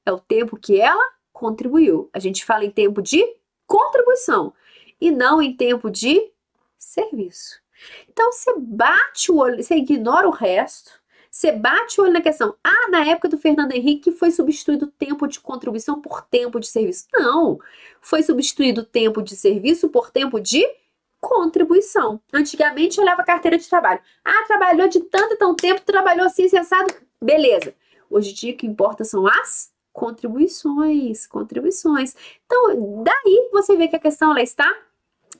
É o tempo que ela contribuiu. A gente fala em tempo de contribuição e não em tempo de serviço. Então, você bate o olho, você ignora o resto. Você bate o olho na questão, na época do Fernando Henrique foi substituído o tempo de contribuição por tempo de serviço. Não, foi substituído o tempo de serviço por tempo de contribuição. Antigamente olhava a carteira de trabalho. Trabalhou de tanto e tão tempo, trabalhou assim, cessado, beleza. Hoje em dia o que importa são as contribuições. Então, daí você vê que a questão ela está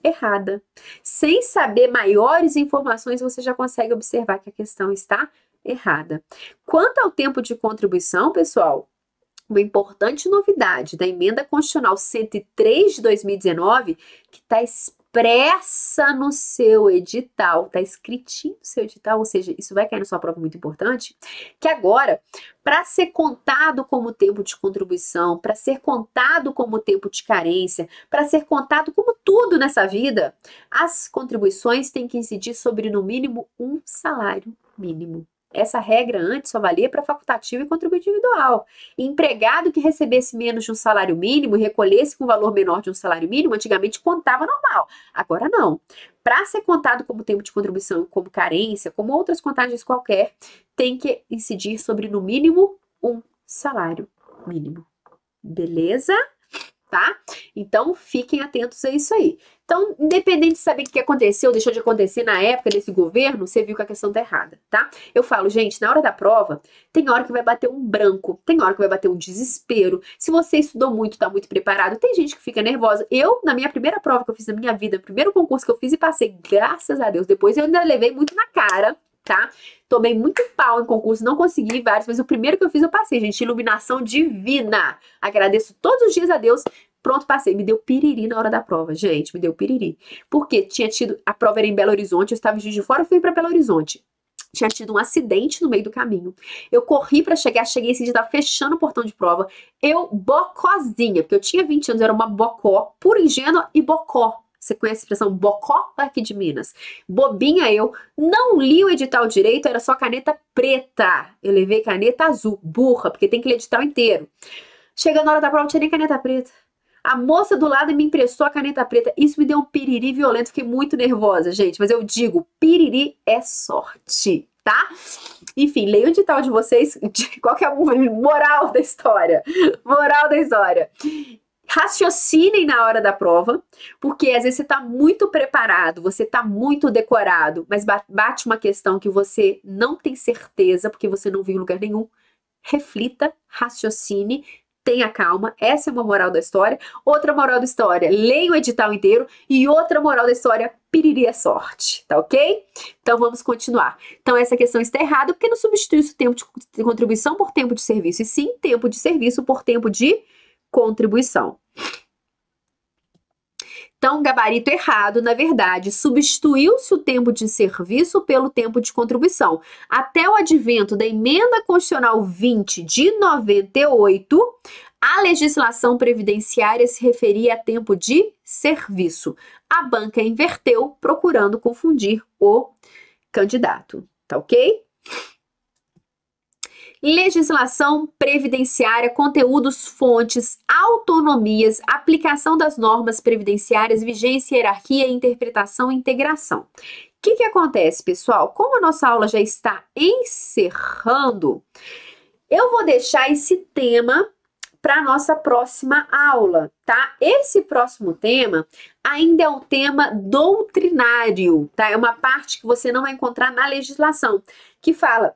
errada. Sem saber maiores informações, você já consegue observar que a questão está errada. Quanto ao tempo de contribuição, pessoal, uma importante novidade da Emenda Constitucional 103 de 2019, que está expressa no seu edital, está escritinho no seu edital, ou seja, isso vai cair na sua prova muito importante, que agora, para ser contado como tempo de contribuição, para ser contado como tempo de carência, para ser contado como tudo nessa vida, as contribuições têm que incidir sobre no mínimo um salário mínimo. Essa regra antes só valia para facultativo e contributivo individual. Empregado que recebesse menos de um salário mínimo e recolhesse com valor menor de um salário mínimo, antigamente contava normal. Agora não. Para ser contado como tempo de contribuição, como carência, como outras contagens qualquer, tem que incidir sobre, no mínimo, um salário mínimo. Beleza? Tá? Então, fiquem atentos a isso aí. Então, independente de saber o que aconteceu, deixou de acontecer na época desse governo, você viu que a questão tá errada, tá? Eu falo, gente, na hora da prova, tem hora que vai bater um branco, tem hora que vai bater um desespero. Se você estudou muito, tá muito preparado, tem gente que fica nervosa. Eu, na minha primeira prova que eu fiz na minha vida, primeiro concurso que eu fiz e passei, graças a Deus, depois eu ainda levei muito na cara, tá? Tomei muito pau em concurso, não consegui vários, mas o primeiro que eu fiz eu passei, gente, iluminação divina. Agradeço todos os dias a Deus. Pronto, passei. Me deu piriri na hora da prova, gente, me deu piriri. Porque tinha tido, a prova era em Belo Horizonte, eu estava em Juiz de Fora, eu fui para Belo Horizonte. Tinha tido um acidente no meio do caminho. Eu corri para chegar, cheguei esse dia, tava fechando o portão de prova. Eu, bocozinha, porque eu tinha 20 anos, eu era uma bocó, pura ingênua e bocó. Você conhece a expressão bocó aqui de Minas? Bobinha eu, não li o edital direito, era só caneta preta. Eu levei caneta azul, burra, porque tem que ler o edital inteiro. Chegando na hora da prova, não tinha nem caneta preta. A moça do lado me emprestou a caneta preta. Isso me deu um piriri violento. Fiquei muito nervosa, gente. Mas eu digo, piriri é sorte, tá? Enfim, leia o edital de vocês. Qual que é a moral da história? Moral da história. Raciocinem na hora da prova, porque às vezes você tá muito preparado, você tá muito decorado, mas bate uma questão que você não tem certeza, porque você não viu em lugar nenhum. Reflita, raciocine, tenha calma, essa é uma moral da história. Outra moral da história, leia o edital inteiro. E outra moral da história, piriri é sorte, tá ok? Então vamos continuar. Então essa questão está errada porque não substitui o tempo de contribuição por tempo de serviço, e sim tempo de serviço por tempo de contribuição. Então, gabarito errado, na verdade, substituiu-se o tempo de serviço pelo tempo de contribuição. Até o advento da Emenda Constitucional 20 de 98, a legislação previdenciária se referia a tempo de serviço. A banca inverteu, procurando confundir o candidato, tá ok? Legislação previdenciária, conteúdos, fontes, autonomias, aplicação das normas previdenciárias, vigência, hierarquia, interpretação e integração. O que acontece, pessoal? Como a nossa aula já está encerrando, eu vou deixar esse tema para a nossa próxima aula, tá? Esse próximo tema ainda é um tema doutrinário, tá? É uma parte que você não vai encontrar na legislação, que fala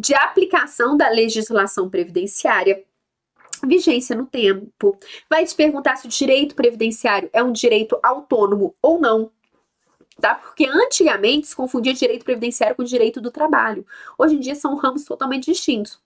de aplicação da legislação previdenciária, vigência no tempo, vai te perguntar se o direito previdenciário é um direito autônomo ou não, tá? Porque antigamente se confundia direito previdenciário com direito do trabalho. Hoje em dia são ramos totalmente distintos.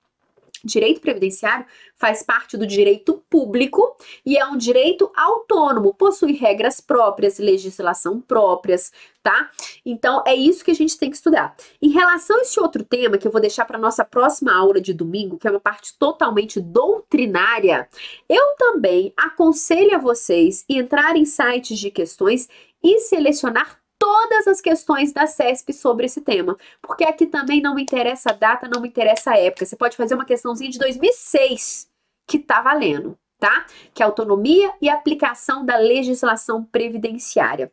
Direito previdenciário faz parte do direito público e é um direito autônomo, possui regras próprias, legislação próprias, tá? Então, é isso que a gente tem que estudar. Em relação a esse outro tema, que eu vou deixar para nossa próxima aula de domingo, que é uma parte totalmente doutrinária, eu também aconselho a vocês entrar em sites de questões e selecionar todas as questões da CESP sobre esse tema, porque aqui também não me interessa a data, não me interessa a época. Você pode fazer uma questãozinha de 2006 que tá valendo, tá? Que é autonomia e aplicação da legislação previdenciária.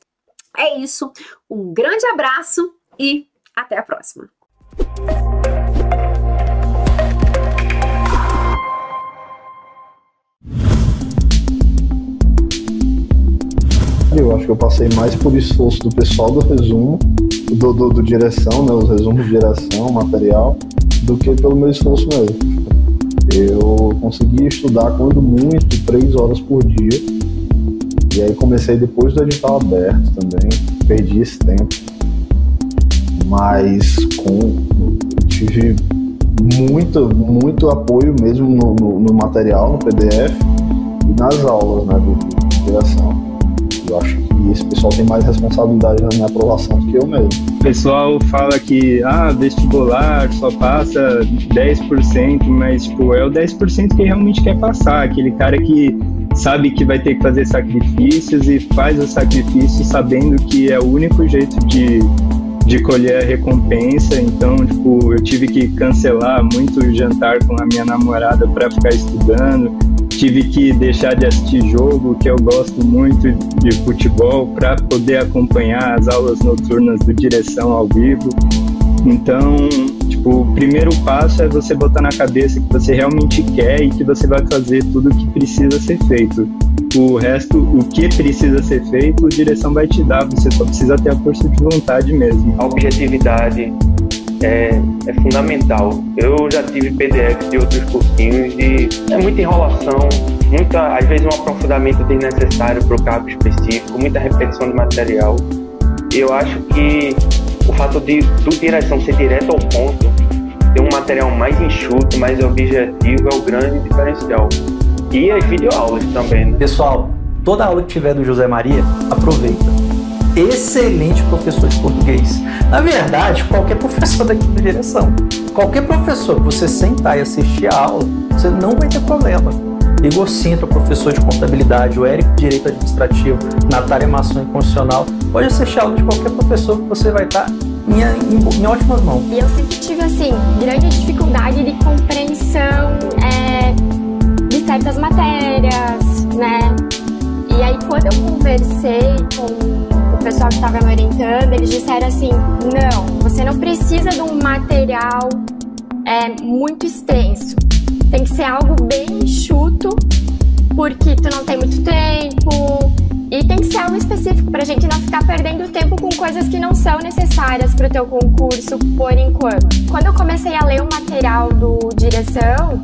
É isso, um grande abraço e até a próxima. Eu acho que eu passei mais por esforço do pessoal do resumo, do direção, né, os resumos de direção, material, do que pelo meu esforço mesmo. Eu consegui estudar, quando muito, 3 horas por dia. E aí comecei depois do edital aberto também, perdi esse tempo. Mas tive muito apoio mesmo no material, no PDF e nas aulas, né, de direção. Eu acho que esse pessoal tem mais responsabilidade na minha aprovação do que eu mesmo. O pessoal fala que vestibular só passa 10%, mas tipo, é o 10% que realmente quer passar, aquele cara que sabe que vai ter que fazer sacrifícios e faz os sacrifícios sabendo que é o único jeito de de colher a recompensa. Então, tipo, eu tive que cancelar muito o jantar com a minha namorada para ficar estudando. Tive que deixar de assistir jogo, que eu gosto muito de futebol, para poder acompanhar as aulas noturnas do Direção ao vivo. Então, tipo, o primeiro passo é você botar na cabeça que você realmente quer e que você vai fazer tudo o que precisa ser feito. O resto, o que precisa ser feito, a direção vai te dar, você só precisa ter a força de vontade mesmo. A objetividade é fundamental. Eu já tive PDF de outros cursinhos e é muita enrolação, às vezes um aprofundamento desnecessário para o cargo específico, muita repetição de material. E eu acho que o fato do direção ser direto ao ponto, ter um material mais enxuto, mais objetivo, é o grande diferencial. E as videoaulas também, né? Pessoal, toda aula que tiver do José Maria, aproveita. Excelente professor de português. Na verdade, qualquer professor daqui da direção. Qualquer professor que você sentar e assistir a aula, você não vai ter problema. Igor Sintra, professor de contabilidade, o Eric, direito administrativo, Natália Masson, constitucional. Pode assistir a aula de qualquer professor que você vai estar em ótimas mãos. E eu sempre tive, assim, grande dificuldade de compreensão de certas matérias, né? E aí, quando eu conversei com o pessoal que estava me orientando, eles disseram assim, não, você não precisa de um material muito extenso. Tem que ser algo bem enxuto, porque tu não tem muito tempo. E tem que ser algo específico pra gente não ficar perdendo tempo com coisas que não são necessárias pro teu concurso por enquanto. Quando eu comecei a ler o material do Direção,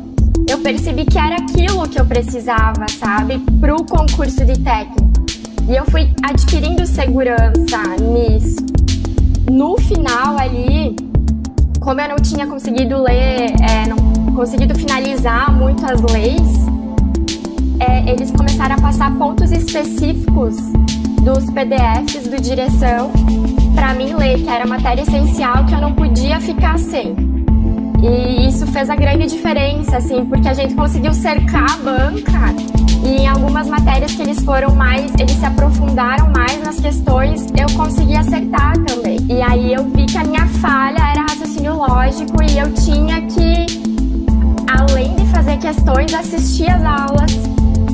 eu percebi que era aquilo que eu precisava, sabe? Pro concurso de técnico. E eu fui adquirindo segurança nisso. No final ali, como eu não tinha conseguido ler, não conseguido finalizar muito as leis, eles começaram a passar pontos específicos dos PDFs do Direção para mim ler, que era matéria essencial que eu não podia ficar sem. E isso fez a grande diferença, assim, porque a gente conseguiu cercar a banca e em algumas matérias que eles se aprofundaram mais nas questões, eu consegui acertar também. E aí eu vi que a minha falha era raciocínio lógico e eu tinha que, além de fazer questões, assistir as aulas.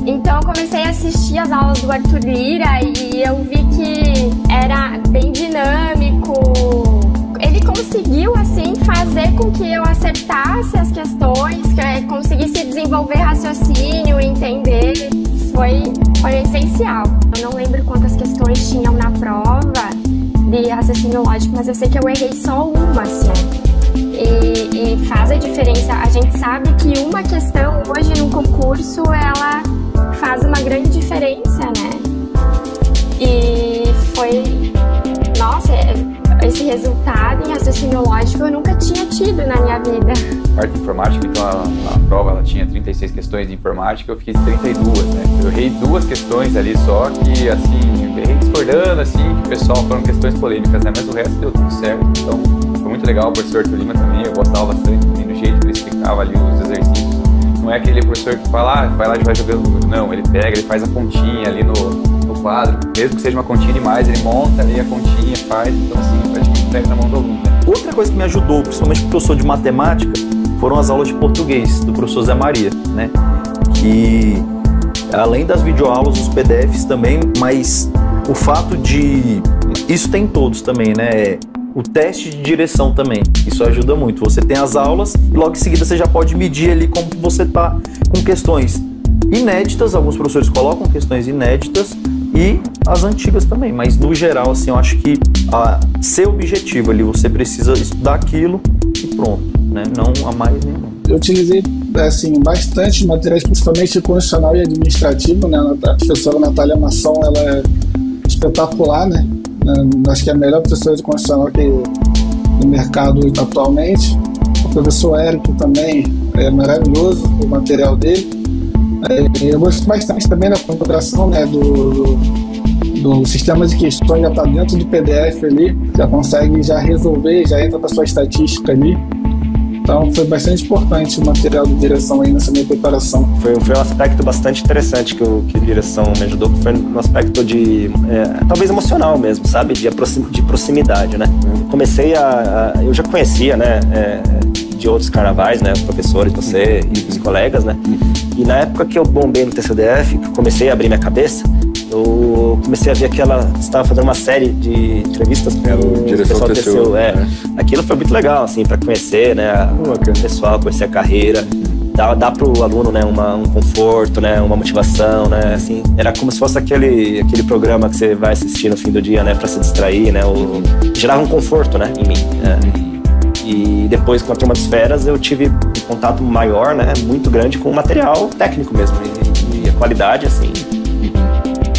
Então eu comecei a assistir as aulas do Arthur Lira e eu vi que era bem dinâmico. Ele conseguiu, assim, fazer com que eu acertasse as questões, que eu conseguisse desenvolver raciocínio, entender. Foi essencial. Eu não lembro quantas questões tinham na prova de raciocínio lógico, mas eu sei que eu errei só uma, assim. E faz a diferença. A gente sabe que uma questão hoje num concurso, ela faz uma grande diferença, né? E foi... Nossa, esse resultado em raciocínio lógico eu nunca tinha tido na minha vida. Parte de informática, então a prova ela tinha 36 questões de informática, eu fiz 32, né? Eu errei 2 questões ali só, que assim, errei discordando, assim, que o pessoal foram questões polêmicas, né? Mas o resto deu tudo certo, então foi muito legal. O professor Arthur Lima também, eu gostava bastante também do jeito que ele explicava ali os exercícios. Não é aquele professor que fala, vai lá e vai jogando número. Não, ele pega, ele faz a continha ali no quadro, mesmo que seja uma continha demais, ele monta ali a continha, faz, então assim, praticamente pega na mão do aluno. Outra coisa que me ajudou, principalmente porque eu sou de matemática, foram as aulas de português do professor Zé Maria, né? Que além das videoaulas, os PDFs também, mas o fato de... Isso tem todos também, né? O teste de direção também, isso ajuda muito. Você tem as aulas e logo em seguida você já pode medir ali como você tá com questões inéditas, alguns professores colocam questões inéditas e as antigas também, mas no geral, assim, eu acho que ser objetivo ali, você precisa estudar aquilo e pronto, né? Não a mais nem não. Eu utilizei, assim, bastante materiais, principalmente constitucional e administrativo, né? A professora Natália Masson, ela é espetacular, né? Acho que é a melhor professora de constitucional que no mercado atualmente. O professor Eric também é maravilhoso, o material dele. Eu gosto bastante também da configuração, né, do sistema de questões, já está dentro do PDF ali, já consegue já resolver, já entra para sua estatística ali. Então foi bastante importante o material de direção aí nessa minha preparação. Foi um aspecto bastante interessante que a direção me ajudou, que foi no aspecto de, talvez emocional mesmo, sabe? De proximidade, né? Comecei eu já conhecia, né? De outros carnavais, né? Os professores, você e os colegas, né? E na época que eu bombei no TCDF, que eu comecei a abrir minha cabeça, eu comecei a ver você estava fazendo uma série de entrevistas com o pessoal do TCU. Aquilo foi muito legal, assim, para conhecer, né, o pessoal, conhecer a carreira, dá para o aluno, né, um conforto, né, uma motivação, né, assim, era como se fosse aquele programa que você vai assistir no fim do dia, né, para se distrair, né, gerava um conforto, né, em mim. E depois, com a turma das feras, eu tive um contato maior, né, muito grande com o material técnico mesmo, e a qualidade, assim,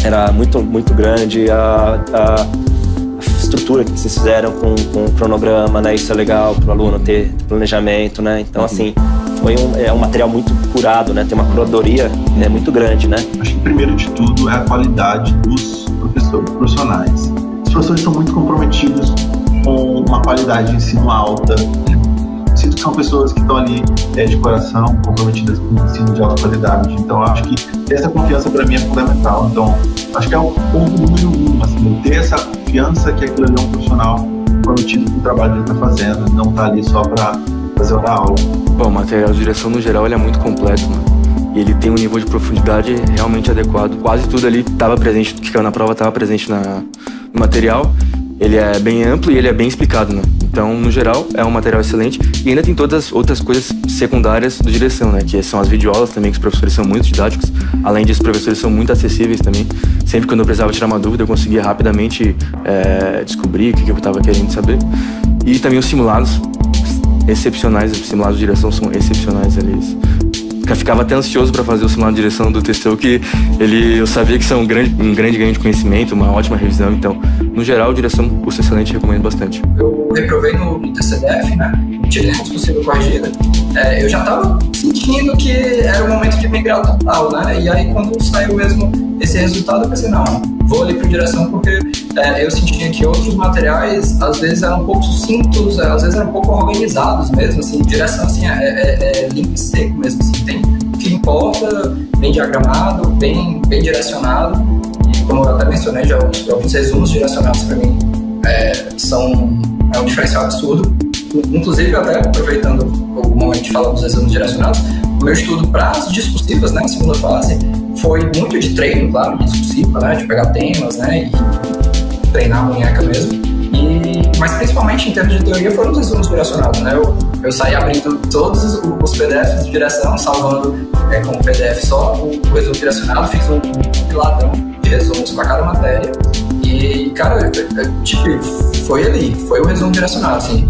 era muito, muito grande, a estrutura que vocês fizeram com o cronograma, né? Isso é legal para o aluno ter planejamento, né? Então, assim, foi um material muito curado, né? Tem uma curadoria muito grande, né? Acho que, primeiro de tudo, é a qualidade dos profissionais. Os professores são muito comprometidos com uma qualidade de ensino alta. Sinto que são pessoas que estão ali de coração, comprometidas com o ensino de alta qualidade. Então, acho que ter essa confiança para mim é fundamental. Então, acho que é o ponto número 1, assim, ter essa confiança que aquilo ali é um profissional comprometido com o trabalho que ele está fazendo, não está ali só para fazer uma aula. Bom, o material de direção no geral ele é muito completo, mano. E ele tem um nível de profundidade realmente adequado. Quase tudo ali estava presente, o que caiu na prova estava presente no material. Ele é bem amplo e ele é bem explicado, né? Então, no geral, é um material excelente. E ainda tem todas as outras coisas secundárias do direção, né? Que são as videoaulas também, que os professores são muito didáticos. Além disso, os professores são muito acessíveis também. Sempre quando eu precisava tirar uma dúvida, eu conseguia rapidamente descobrir o que eu estava querendo saber. E também os simulados excepcionais, os simulados de direção são excepcionais, eles... Eu ficava até ansioso para fazer o simulado de direção do TCU, que eu sabia que são um grande ganho de conhecimento, uma ótima revisão. Então, no geral, direção, curso excelente, recomendo bastante. Eu reprovei no TCDF, né? Tirei a possível corrigida. Eu já estava sentindo que era o momento de migrar total, né? E aí, quando saiu mesmo esse resultado, eu pensei, não, vou ali para direção, porque eu sentia que outros materiais, às vezes, eram um pouco sucintos, às vezes eram um pouco organizados mesmo, assim, direção, assim, limpo e seco mesmo, assim, tem o que importa, bem diagramado, bem direcionado, e como eu até mencionei, já os próprios resumos direcionados para mim é um diferencial absurdo. Inclusive, até aproveitando o momento de falar dos resumos direcionados, o meu estudo para as discursivas, né, em segunda fase, foi muito de treino, claro, de discursiva, né, de pegar temas, né, e treinar a munheca mesmo. Mas principalmente em termos de teoria foram os resumos direcionados, né? Eu saí abrindo todos os PDFs de direção, salvando como PDF só o resumo direcionado, fiz um compiladão de resumos para cada matéria. E, cara, tipo, foi o resumo direcionado, assim.